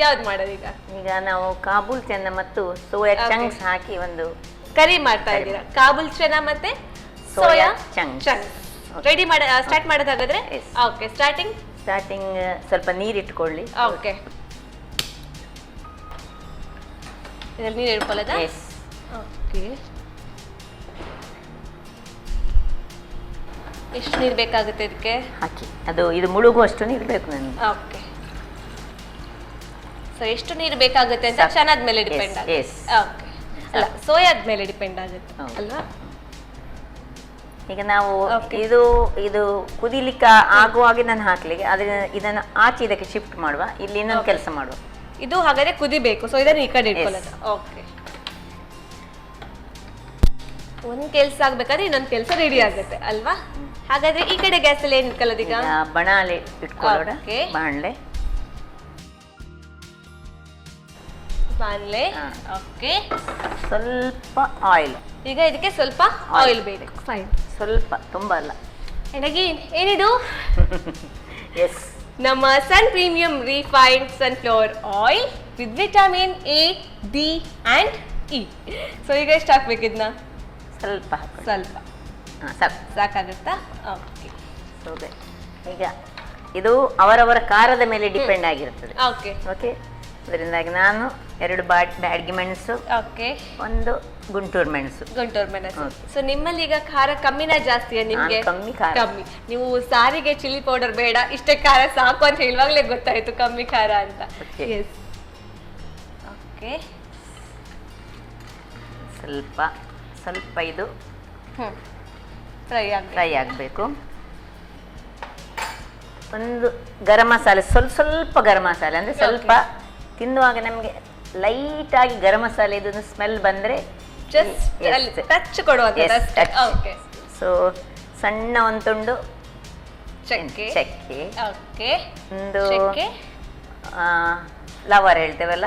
ಯಾವ್ದು ಮಾಡೋದು ಈಗ? ಈಗ ನಾವು ಕಾಬೂಲ್ ಚೆನ್ನ ಮತ್ತು ಸೋಯಾ ಚಂಕ್ಸ್ ಹಾಕಿ ಒಂದು ಕರಿ ಮಾಡ್ತಾ ಇದ್ದೀರಾ. ಕಾಬೂಲ್ ಚೆನ್ನ ಮತ್ತೆ ಸೋಯಾ ಚಂಕ್ಸ್ ರೆಡಿ ಸ್ಟಾರ್ಟ್ ಮಾಡೋದಾಗಾದ್ರೆ? ಓಕೆ, ಸ್ಟಾರ್ಟಿಂಗ್ ಸ್ವಲ್ಪ ನೀರು ಇಟ್ಕೊಳ್ಳಿ. ಓಕೆ, ಇದರಲ್ಲಿ ನೀರು ಇಟ್ಕೊಳ್ಳೋದಾ? ಓಕೆ, ಎಷ್ಟು ನೀರು ಬೇಕಾಗುತ್ತೆ ಇದಕ್ಕೆ? ಹಾಕಿ ಅದು ಇದು ಮುಳುಗುವಷ್ಟು ನೀರು ಬೇಕು ನನಗೆ. ಓಕೆ. ಸೊ ಎಷ್ಟು ನೀರು ಬೇಕಾಗುತ್ತೆ ಅಂತ ಚನಾದ ಮೇಲೆ ಡಿಪೆಂಡ್ ಆಗುತ್ತೆ. ಓಕೆ. ಅಲ್ಲ, ಸೋಯಾದ ಮೇಲೆ ಡಿಪೆಂಡ್ ಆಗುತ್ತೆ ಅಲ್ವಾ? ಈಗ ನಾವು ಇದು ಇದು ಕುದಿಲಿಕ್ಕೆ ಆಗುವಾಗೆ ನಾನು ಹಾಕ್ಲಿಕ್ಕೆ ಇದನ್ನು ಆಚೆ ಇದಕ್ಕೆ ಶಿಫ್ಟ್ ಮಾಡುವ, ಇಲ್ಲಿ ಇನ್ನೊಂದು ಕೆಲಸ ಮಾಡುವ. ಇದು ಹಾಗಾದ್ರೆ ಕುದಿಬೇಕು, ಸೊ ಇದನ್ನ ಈ ಕಡೆ ಇಟ್ಕೊಳ್ಳೋದು. ಓಕೆ. ಒಂದ್ ಕೆಲಸ ಆಗ್ಬೇಕಾದ್ರೆ ಇನ್ನೊಂದು ಕೆಲಸ ರೆಡಿ ಆಗುತ್ತೆ ಅಲ್ವಾ? ಹಾಗಾದ್ರೆ ಈ ಕಡೆ ಗ್ಯಾಸ್ ಅಲ್ಲಿ ಏನ್ ಇಟ್ಕೊಳ್ಳೋದು ಈಗ? ಬಣಾಲೆ ಇಟ್ಕೊಳ್ಳೋಣ. ಬಾಣಲೆ ಓಕೆ. ಸ್ವಲ್ಪ ಆಯಿಲ್. ಈಗ ಇದಕ್ಕೆ ಸ್ವಲ್ಪ ಆಯಿಲ್ ಬೇಕು. ಫೈನ್. ಸ್ವಲ್ಪ, ತುಂಬಾ ಅಲ್ಲ. ಏನಿದು? ಎಸ್, ನಮ್ಮ Sun premium refined sunflower oil with vitamin A, D and E. So ಈಗ ಎಷ್ಟು ಹಾಕ್ಬೇಕು ಇದನ್ನ? ಸ್ವಲ್ಪ ಸ್ವಲ್ಪ ಸಾಕಾಗುತ್ತಾ? ಓಕೆ. ಈಗ ಇದು ಅವರವರ ಖಾರದ ಮೇಲೆ ಡಿಪೆಂಡ್ ಆಗಿರ್ತದೆ. Okay okay. ಅದರಿಂದಾಗಿ ನಾನು 2 ಬ್ಯಾಡಗಿ ಮೆಣಸು, ಓಕೆ, 1 ಗುಂಟೂರು ಮೆಣಸು. ಸೊ ನಿಮ್ಮಲ್ಲಿ ಈಗ ಖಾರ ಕಮ್ಮಿನ ಜಾಸ್ತಿಯಾ ನಿಮ್ಗೆ? ಕಮ್ಮಿ. ನೀವು ಸಾರಿಗೆ ಚಿಲ್ಲಿ ಪೌಡರ್ ಬೇಡ, ಇಷ್ಟೇ ಖಾರ ಸಾಕು ಅಂತ ಹೇಳುವಾಗ್ಲೇ ಗೊತ್ತಾಯ್ತು ಕಮ್ಮಿ ಖಾರ ಅಂತ. ಓಕೆ. ಸ್ವಲ್ಪ ಇದು ಫ್ರೈ ಆಗಬೇಕು. ಒಂದು ಗರಂ ಮಸಾಲೆ, ಸ್ವಲ್ಪ ಗರಂ ಮಸಾಲೆ, ಅಂದ್ರೆ ಸ್ವಲ್ಪ ತಿನ್ನುವಾಗ ನಮಗೆ ಲೈಟ್ ಆಗಿ ಗರಂ ಮಸಾಲೆ ಇದೊಂದು ಸ್ಮೆಲ್ ಬಂದ್ರೆ ಟಚ್ ಕೊಡುವಂತ. ಸೊ ಸಣ್ಣ ಒಂದು ತುಂಡು ಚಕ್ಕೆ, ಚಕ್ಕೆ, ಒಂದು ಫ್ಲವರ್ ಹೇಳ್ತೇವಲ್ಲ,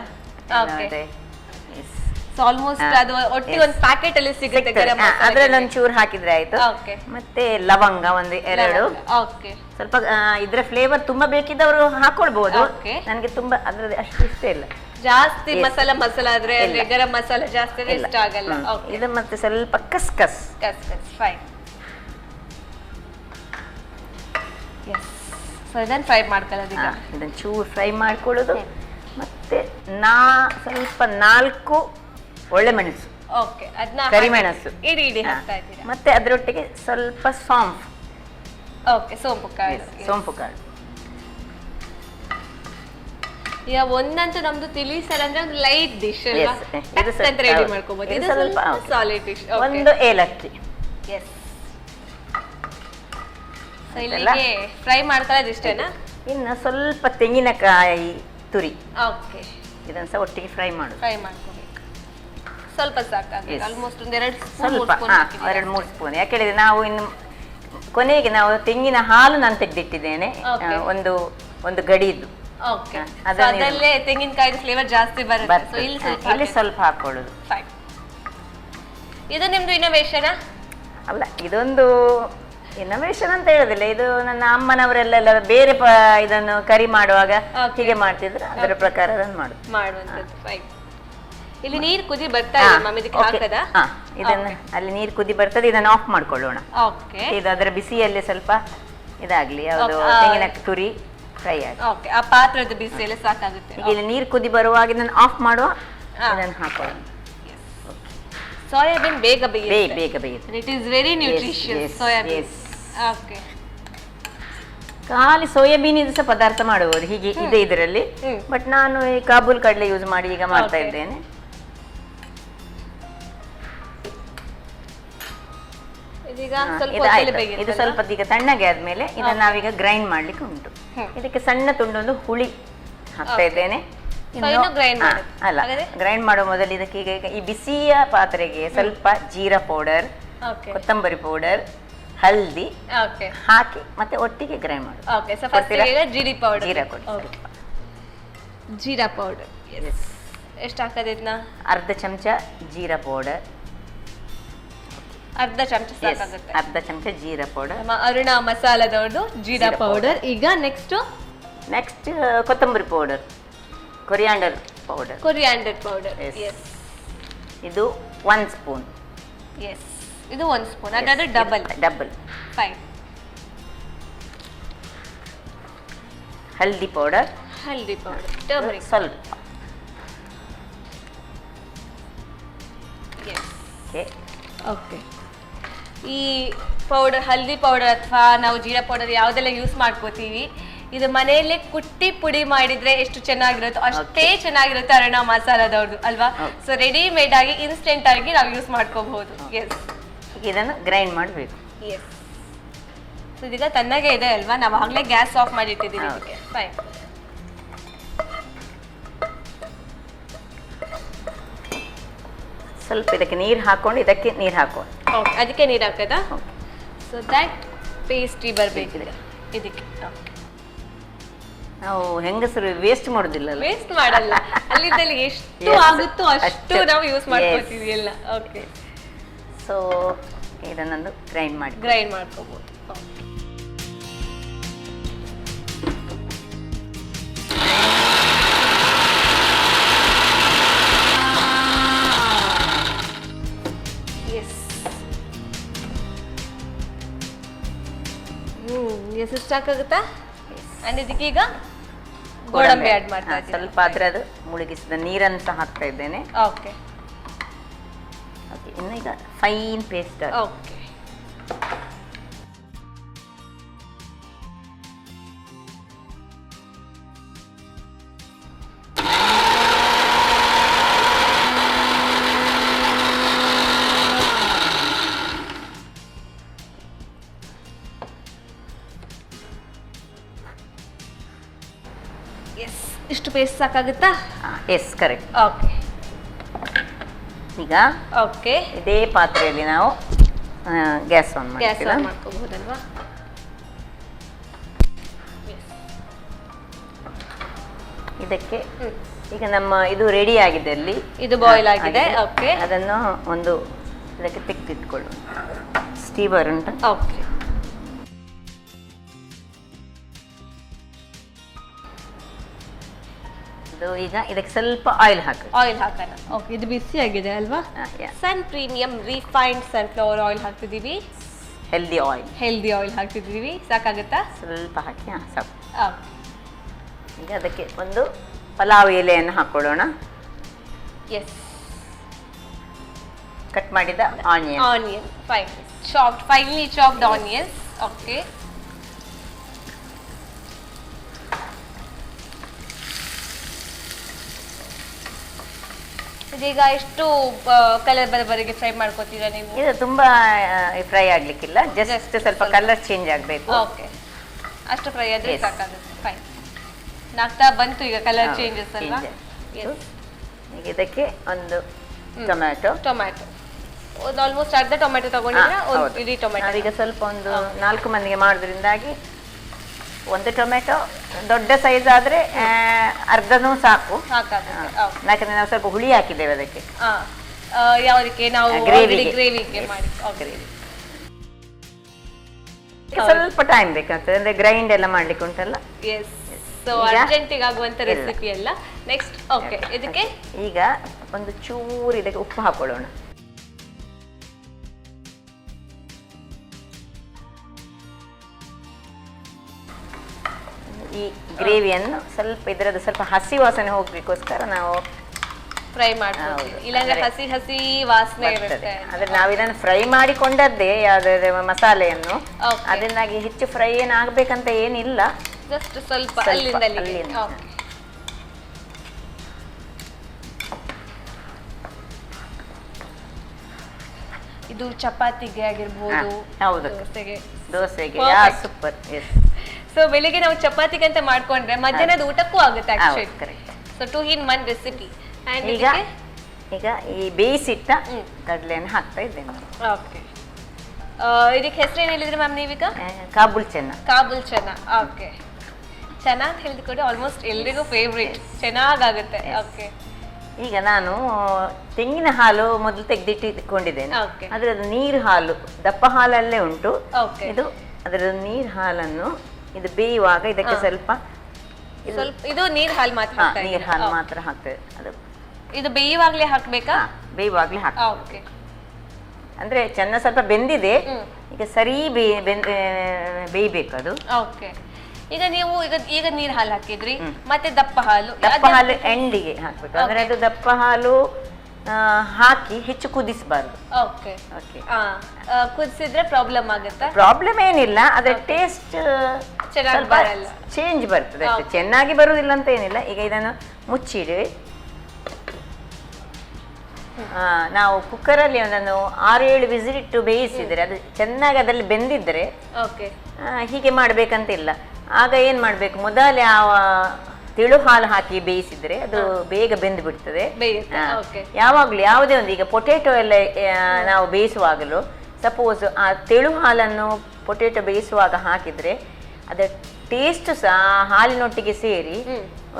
ಆಲ್ಮೋಸ್ಟ್ ಅದು ಒಟ್ಟಿಗೆ ಒಂದು ಪ್ಯಾಕೆಟ್ ಅಲ್ಲಿ ಸಿಗುತ್ತೆ. ಅದ್ರಲ್ಲಿ ಒಂಚೂರು ಹಾಕಿದ್ರೆ ಆಯ್ತು. ಮತ್ತೆ ಲವಂಗ 1-2. ಸ್ವಲ್ಪ ಇದ್ರ ಫ್ಲೇವರ್ ತುಂಬಾ ಬೇಕಿದ್ದವರು ಹಾಕೊಳ್ಬಹುದು. ನನಗೆ ತುಂಬಾ ಅದ್ರದ್ದು ಅಷ್ಟು ಇಷ್ಟ ಇಲ್ಲ. ಜಾಸ್ತಿ ಮಸಾಲ ಆದ್ರೆ ಗರಂ ಮಸಾಲ ಜಾಸ್ತಿ ಇಷ್ಟ ಆಗಲ್ಲ. ಇದು ಮತ್ತೆ ಸ್ವಲ್ಪ ಕಸ್ಕಸ್. ಫೈನ್. ಸೊ ಇದನ್ನ ಫ್ರೈ ಮಾಡ್ಕೊಳ್ಳೋದು. ಇದನ್ನ ಚೂರು ಫ್ರೈ ಮಾಡ್ಕೊಳ್ಳೋದು. ಮತ್ತೆ ಸ್ವಲ್ಪ 4 ಒಳ್ಳೆ ಮೆಣಸು, ಕರಿಮೆಣಸು ಇಡಿ ಹಾಕ್ತಾ ಇದ್ದೀರಾ. ಮತ್ತೆ ಅದರೊಟ್ಟಿಗೆ ಸ್ವಲ್ಪ ಸೋಂಪು. ಓಕೆ, ಸೋಂಪು ಕಾಳು. ಈಗ ಒಂದಂತೂ ನಮ್ದು ತಿಳಿಸರ್ ಅಂದ್ರೆ ಒಂದು ಲೈಟ್ ಡಿಶ್ ಅಲ್ವಾ, ಅಂತ ರೆಡಿ ಮಾಡ್ಕೋಬಹುದು. ಇದು ಸ್ವಲ್ಪ ಸಾಲಿಡ್ ಡಿಶ್. ಒಂದು ಏಲಕ್ಕಿ. ಸೊ ಇಲ್ಲಿಗೆ ಫ್ರೈ ಮಾಡ್ಕೊಳ್ಳೋದು ಇಷ್ಟೇನಾ? ಇನ್ನು ಸ್ವಲ್ಪ ತೆಂಗಿನಕಾಯಿ ತುರಿ. ಓಕೆ. ಇದನ್ನ ಸಹ ಒಟ್ಟಿಗೆ ಫ್ರೈ ಮಾಡ್ಕೋಬೇಕು. ಸ್ವಲ್ಪ ಸಾಕಾಗುತ್ತೆ. ಆಲ್ಮೋಸ್ಟ್ ಒಂದು 2-3 ಸ್ಪೂನ್. ಯಾಕೆಳಿದ್ರೆ ನಾವು ಇನ್ನು ಕೊನೆಗೆ ನಾವು ತೆಂಗಿನ ಹಾಲು ನಾನು ತೆಗೆದಿಟ್ಟಿದ್ದೇನೆ, ಒಂದು ಗಡಿದ್ದು. ಅದರಲ್ಲೇ ತೆಂಗಿನಕಾಯಿ ಫ್ಲೇವರ್ ಜಾಸ್ತಿ ಬರುತ್ತೆ. ಇಲ್ಲಿ ಸ್ವಲ್ಪ ಹಾಕೊಳ್ಳೋದು. ಇದು ನಿಮ್ದು ಇನೋವೇಷನ್ ಅಲ್ಲ, ಇದೊಂದು ಇನೋವೇಷನ್ ಅಂತ ಹೇಳೋದಿಲ್ಲ. ಇದು ನನ್ನ ಅಮ್ಮನವರೆಲ್ಲ ಬೇರೆ ಇದನ್ನು ಕರಿ ಮಾಡುವಾಗ ಹೀಗೆ ಮಾಡ್ತಿದ್ರು, ಅದರ ಪ್ರಕಾರ ಮಾಡುವಂಥದ್ದು. ಇಲ್ಲಿ ನೀರು ಕುದಿ ಬರ್ತಾ ಇದೆ ಮ್ಯಾಮ್, ಇದಕ್ಕೆ ಹಾಕದಾ? ಇದನ್ನ ಅಲ್ಲಿ ನೀರು ಕುದಿ ಬರ್ತದೆ, ಇದನ್ನ ಆಫ್ ಮಾಡ್ಕೊಳ್ಳೋಣ. ಇದು ಅದರ ಬಿಸಿಯಲ್ಲಿ ಸ್ವಲ್ಪ ಇದಾಗ್ಲಿ, ಯಾವುದು ತೆಂಗಿನ ತುರಿ ಫ್ರೈ ಆಗಿ. ಆ ಪಾತ್ರದ ಬಿಸಿಯಲ್ಲಿ ಸಾಕಾಗುತ್ತೆ. ಇಲ್ಲಿ ನೀರು ಕುದಿ ಬರುವಾಗ ಇದನ್ನ ಆಫ್ ಮಾಡುವ, ಇದನ್ನ ಹಾಕೊಳ್ಳೋಣ. ಸೋಯಾಬೀನ್ ಬೇಗ ಬೇಯುತ್ತೆ. It is very nutritious soybean. Okay. ಖಾಲಿ ಸೋಯಾಬೀನ್ ಇದು ಸಹ ಪದಾರ್ಥ ಮಾಡಬಹುದು ಹೀಗೆ ಇದೆ ಇದರಲ್ಲಿ. ಬಟ್ ನಾನು ಈ ಕಾಬೂಲ್ ಕಡಲೆ ಯೂಸ್ ಮಾಡಿ ಈಗ ಮಾಡ್ತಾ ಇದ್ದೇನೆ. ಇದು ಸ್ವಲ್ಪ ಈಗ ತಣ್ಣಗೆ ಆದ್ಮೇಲೆ ಇದನ್ನ ನಾವೀಗ ಗ್ರೈಂಡ್ ಮಾಡ್ಲಿಕ್ಕೆ ಉಂಟು. ಇದಕ್ಕೆ ಸಣ್ಣ ತುಂಡೊಂದು ಹುಳಿ ಹಾಕ್ತಾ ಇದ್ದೇನೆ. ಅಲ್ಲ, ಗ್ರೈಂಡ್ ಮಾಡುವ ಮೊದಲು ಇದಕ್ಕೆ ಈಗ ಈ ಬಿಸಿಯ ಪಾತ್ರೆಗೆ ಸ್ವಲ್ಪ ಜೀರಾ ಪೌಡರ್, ಕೊತ್ತಂಬರಿ ಪೌಡರ್, ಹಲ್ದಿ ಹಾಕಿ ಮತ್ತೆ ಒಟ್ಟಿಗೆ ಗ್ರೈಂಡ್ ಮಾಡಿ. ಜೀರಾ ಪೌಡರ್ ಎಷ್ಟು ಹಾಕೋದು ಇದನ್ನ? ಅರ್ಧ ಚಮಚ ಜೀರಾ ಪೌಡರ್. ಅರ್ಧ ಚಮಚ ಜೀರಾ ಪೌಡರ್. ಅರುಣಾ ಮಸಾಲದವ್ರದ್ದು ಜೀರಾ ಪೌಡರ್. ಈಗ ನೆಕ್ಸ್ಟ್ ಕೊತ್ತಂಬರಿ ಪೌಡರ್, ಕೊರಿಯಾಂಡರ್ ಪೌಡರ್. ಇದು 1 ಸ್ಪೂನ್. ಇದು 1 ಸ್ಪೂನ್. ಅದಾದ್ರೆ ಡಬಲ್. ಫೈನ್. ಹಲ್ದಿ ಪೌಡರ್, ಟರ್ಮರಿಕ್ ಸ್ವಲ್ಪ. ಓಕೆ. ಈ ಪೌಡರ್, ಹಲ್ದಿ ಪೌಡರ್ ಅಥವಾ ನಾವು ಜೀರಾ ಪೌಡರ್ ಯಾವುದೆಲ್ಲ ಯೂಸ್ ಮಾಡ್ಕೋತೀವಿ, ಇದು ಮನೆಯಲ್ಲೇ ಕುಟ್ಟಿ ಪುಡಿ ಮಾಡಿದ್ರೆ ಎಷ್ಟು ಚೆನ್ನಾಗಿರುತ್ತೋ ಅಷ್ಟೇ ಚೆನ್ನಾಗಿರುತ್ತೆ ಅರಣ್ಯ ಮಸಾಲದವ್ರದ್ದು ಅಲ್ವಾ. ಸೊ ರೆಡಿಮೇಡ್ ಆಗಿ ಇನ್ಸ್ಟೆಂಟ್ ಆಗಿ ನಾವು ಯೂಸ್ ಮಾಡ್ಕೋಬಹುದು. ಎಸ್, ಇದನ್ನು ಗ್ರೈಂಡ್ ಮಾಡಬೇಕು. ಎಸ್, ಸೊ ಇದೀಗ ತಣ್ಣಗೆ ಇದೆ ಅಲ್ವಾ, ನಾವು ಆಗ್ಲೇ ಗ್ಯಾಸ್ ಆಫ್ ಮಾಡಿಟ್ಟಿದ್ದೀವಿ ಇದಕ್ಕೆ. ಫೈನ್. ಸ್ವಲ್ಪ ಇದಕ್ಕೆ ನೀರು ಹಾಕೊಂಡು ಇದಕ್ಕೆ ನೀರು ಹಾಕೊಂಡು. ಓಕೆ, ಅದಕ್ಕೆ ನೀರು ಹಾಕದಾ? ಸೊ ದಟ್ ಪೇಸ್ಟ್ರಿ ಬರಬೇಕಿದೆ ಇದಕ್ಕೆ. ನಾವು ಹೆಂಗಸರು ವೇಸ್ಟ್ ಮಾಡೋದಿಲ್ಲ. ವೇಸ್ಟ್ ಮಾಡಲ್ಲ, ಅಲ್ಲಿದ್ದಲ್ಲಿ ಎಷ್ಟು ಆಗುತ್ತೋ ಅಷ್ಟು ನಾವು ಯೂಸ್ ಮಾಡ್ಕೊತೀವಿ ಎಲ್ಲ. ಓಕೆ, ಸೊ ಇದನ್ನೊಂದು ಗ್ರೈಂಡ್ ಮಾಡ್ಕೋಬಹುದು. ಎಷ್ಟಾಗುತ್ತಾ? ಅಂಡ್ ಇದಕ್ಕೆ ಈಗ ಗೋಡಂಬಿ ಆಡ್ ಮಾಡ್ತಾ ಇದ್ದೀನಿ. ಸ್ವಲ್ಪ ಆದ್ರೆ ಅದು ಮುಳುಗಿಸಿದ ನೀರನ್ನು ಸಹ ಹಾಕ್ತಾ ಇದ್ದೇನೆ. ಓಕೆ, ಇನ್ನು ಈಗ ಫೈನ್ ಪೇಸ್ಟ್. ಓಕೆ, ಇಷ್ಟು ಪೇಸ್ಟ್ ಸಾಕಾಗುತ್ತಾ? Yes, correct. ಓಕೆ, ಈಗ ಓಕೆ, ಇದೇ ಪಾತ್ರೆಯಲ್ಲಿ ನಾವು ಗ್ಯಾಸ್ ಆನ್ ಮಾಡ್ಕೋಬಹುದಲ್ವಾ? ಇದಕ್ಕೆ ಈಗ ನಮ್ಮ ಇದು ರೆಡಿ ಆಗಿದೆ, ಅಲ್ಲಿ ಇದು ಬಾಯ್ಲ್ ಆಗಿದೆ. ಓಕೆ, ಅದನ್ನು ಒಂದು ಇದಕ್ಕೆ ತೆಗೆದಿಟ್ಕೊಳ್ಳು. ಸ್ಟೀವರ್ ಉಂಟು. ಓಕೆ, ಈಗ ಇದಕ್ಕೆ ಸ್ವಲ್ಪ ಆಯಿಲ್ ಹಾಕೋಣ. ಓಕೆ, ಇದು ಬಿಸಿ ಆಗಿದೆ ಅಲ್ವಾ? Sun premium refined sunflower oil ಹಾಕ್ತಿದ್ದೀವಿ. ಹೆಲ್ದಿ ಆಯಿಲ್ ಹಾಕ್ತಿದ್ದೀವಿ. ಸಾಕಾಗುತ್ತಾ? ಸ್ವಲ್ಪ ಹಾಕಿ ಸಾಕು. ಓಕೆ, ಈಗ ಅದಕ್ಕೆ ಒಂದು ಪಲಾವ್ ಎಲೆಯನ್ನು ಹಾಕೊಳ್ಳೋಣ. ಎಸ್, ಕಟ್ ಮಾಡಿದ onion finally chopped onions. Okay, ಇದೀಗ ಎಷ್ಟು ಕಲರ್ ಬರೋವರೆಗೆ ಫ್ರೈ ಮಾಡ್ಕೋತೀರಾ ನೀವು? ಇದು ತುಂಬಾ ಫ್ರೈ ಆಗ್ಲಿಕ್ಕಿಲ್ಲ, ಜಸ್ಟ್ ಸ್ವಲ್ಪ ಕಲರ್ ಚೇಂಜ್ ಆಗಬೇಕು. ಓಕೆ, ಅಷ್ಟು ಫ್ರೈ ಆದ್ರೆ ಸಾಕಾಗುತ್ತೆ. ಫೈನ್, ನಾಗ್ತಾ ಬಂತು ಈಗ ಕಲರ್ ಚೇಂಜಸ್ ಅಲ್ವಾ? ಈಗ ಇದಕ್ಕೆ ಒಂದು ಟೊಮ್ಯಾಟೊ ಒಂದು ಆಲ್ಮೋಸ್ಟ್ ಅರ್ಧ ಟೊಮ್ಯಾಟೊ ತಗೊಂಡಿದ್ರೆ ಒಂದು ಇಡೀ ಟೊಮ್ಯಾಟೊ. ಈಗ ಸ್ವಲ್ಪ ಒಂದು 4 ಮಂದಿಗೆ ಮಾಡೋದ್ರಿಂದಾಗಿ ಒಂದು ಟೊಮೆಟೊ ದೊಡ್ಡ ಸೈಜ್ ಆದ್ರೆ ಅರ್ಧನೂ ಸಾಕು. ಯಾಕಂದ್ರೆ ನಾವು ಸ್ವಲ್ಪ ಹುಳಿ ಹಾಕಿದ್ದೇವೆ ಅದಕ್ಕೆ. ಯಾವುದಕ್ಕೆ? ನಾವು ಗ್ರೇವಿಗೆ ಮಾಡಿ. ಸ್ವಲ್ಪ ಟೈಮ್ ಬೇಕಾಗ್ತದೆ, ಅಂದ್ರೆ ಗ್ರೈಂಡ್ ಎಲ್ಲ ಮಾಡ್ಲಿಕ್ಕೆ ಉಂಟಲ್ಲ. ಎಸ್, ಸೊ ಅರ್ಜೆಂಟಿಗೆ ಆಗುವಂತ ರೆಸಿಪಿ ಎಲ್ಲ. ನೆಕ್ಸ್ಟ್, ಓಕೆ, ಇದಕ್ಕೆ ಈಗ ಒಂದು ಚೂರು ಇದಕ್ಕೆ ಉಪ್ಪು ಹಾಕೊಳ್ಳೋಣ. ಈ ಗ್ರೇವಿಯನ್ನು ಸ್ವಲ್ಪ ಇದರದ್ದು ಸ್ವಲ್ಪ ಹಸಿ ವಾಸನೆ ಹೋಗ್ಲಿಕ್ಕೋಸ್ಕರ ನಾವು ಫ್ರೈ ಮಾಡ್ತೀವಿ, ಇಲ್ಲಾಂದ್ರೆ ಹಸಿ ವಾಸನೆ ಇರುತ್ತೆ. ಆದ್ರೆ ನಾವು ಇದನ್ನು ಫ್ರೈ ಮಾಡಿಕೊಂಡದ್ದೇ ಯಾವ್ದಾದ್ರು ಮಸಾಲೆಯನ್ನು, ಅದರಿಂದಾಗಿ ಹೆಚ್ಚು ಫ್ರೈ ಏನಾಗಬೇಕಂತ ಏನಿಲ್ಲ, ಜಸ್ಟ್ ಸ್ವಲ್ಪ ಅಲ್ಲಿಂದ. ಇದು ಚಪಾತಿಗೆ ಆಗಿರ್ಬೋದು, ದೋಸೆಗೆ ಸೂಪರ್. ಸೊ ಬೆಳಿಗ್ಗೆ ನಾವು ಚಪಾತಿಗೆ ಅಂತ ಮಾಡ್ಕೊಂಡ್ರೆ ಮಧ್ಯಾಹ್ನದ ಊಟಕ್ಕೂ ಆಗುತ್ತೆ ಆಕ್ಚುಲಿ. So 2 in 1 recipe. ಈಗ ಈ ಬೇಯಿಸಿಟ್ಟ ಕಡಲೆಯನ್ನು ಹಾಕ್ತಾ ಇದ್ದೇನೆ. ಓಕೆ, ಇದಕ್ಕೆ ಹೆಸರು ಏನು ಹೇಳಿದ್ರಿ ಮ್ಯಾಮ್ ನೀವೀಗ? ಕಾಬೂಲ್ ಚೆನ್ನ. ಓಕೆ, ಚೆನ್ನಾಗಿ ಹೇಳಿಕೊಡಿ. ಆಲ್ಮೋಸ್ಟ್ ಎಲ್ರಿಗೂ ಫೇವ್ರೇಟ್, ಚೆನ್ನಾಗಾಗುತ್ತೆ. ಓಕೆ, ಈಗ ನಾನು ತೆಂಗಿನ ಹಾಲು ಮೊದಲು ತೆಗೆದಿಟ್ಟುಕೊಂಡಿದ್ದೇನೆ. ಅದ್ರದ್ದು ನೀರು ಹಾಲು ದಪ್ಪ ಹಾಲಲ್ಲೇ ಉಂಟು. ಇದು ಅದರ ನೀರು ಹಾಲನ್ನು ಇದು ಬೇಯುವಾಗ ಇದಕ್ಕೆ ಸ್ವಲ್ಪ ಇದು ನೀರು ಹಾಲು ಮಾತ್ರ ಹಾಕ್ತೇವೆ. ಅದು ಇದು ಬೇಯುವಾಗ್ಲೇ ಹಾಕ್ಬೇಕಾ? ಬೇಯುವಾಗ್ಲೇ ಹಾಕ. ಅಂದ್ರೆ ಚೆನ್ನ ಸ್ವಲ್ಪ ಬೆಂದಿದೆ, ಈಗ ಸರಿ ಬೇಯಬೇಕು ಅದು. ಓಕೆ, ಈಗ ನೀವು ಈಗ ನೀರ್ ಹಾಲು ಹಾಕಿದ್ರಿ, ಮತ್ತೆ ದಪ್ಪ ಹಾಲು ಎಂಡಿಗೆ ಹಾಕ್ಬೇಕು. ಅಂದ್ರೆ ಅದು ದಪ್ಪ ಹಾಲು ಹಾಕಿ ಹೆಚ್ಚು ಕುದಿಸಬಾರ್ದು. Okay okay. ಕುದಿಸಿದ್ರೆ ಪ್ರಾಬ್ಲಮ್ ಆಗುತ್ತಾ? ಪ್ರಾಬ್ಲಮ್ ಏನಿಲ್ಲ, ಅದ್ರ ಟೇಸ್ಟ್ ಚೆನ್ನಾಗಿ ಬರಲ್ಲ, ಚೇಂಜ್ ಬರ್ತದೆ ಅಷ್ಟೇ. ಚೆನ್ನಾಗಿ ಬರುವುದಿಲ್ಲ ಅಂತ ಏನಿಲ್ಲ. ಈಗ ಇದನ್ನು ಮುಚ್ಚಿಡಿ. ನಾವು ಕುಕ್ಕರಲ್ಲಿ ಒಂದನ್ನು 6-7 ವಿಸಿಲ್ ಇಟ್ಟು ಬೇಯಿಸಿದರೆ ಅದು ಚೆನ್ನಾಗಿ ಅದರಲ್ಲಿ ಬೆಂದಿದ್ರೆ ಹೀಗೆ ಮಾಡ್ಬೇಕಂತಿಲ್ಲ. ಆಗ ಏನ್ ಮಾಡ್ಬೇಕು, ಮೊದಲೇ ತೆಳು ಹಾಲು ಹಾಕಿ ಬೇಯಿಸಿದ್ರೆ ಅದು ಬೇಗ ಬೆಂದು ಬಿಡ್ತದೆ. ಯಾವಾಗ್ಲೂ ಯಾವುದೇ ಒಂದು, ಈಗ ಪೊಟೆಟೊ ಎಲ್ಲ ನಾವು ಬೇಯಿಸುವಾಗಲೂ ಸಪೋಸ್ ಆ ತೆಳು ಹಾಲನ್ನು ಪೊಟೆಟೊ ಬೇಯಿಸುವಾಗ ಹಾಕಿದ್ರೆ ಅದರ ಟೇಸ್ಟ್ ಸಹ ಹಾಲಿನೊಟ್ಟಿಗೆ ಸೇರಿ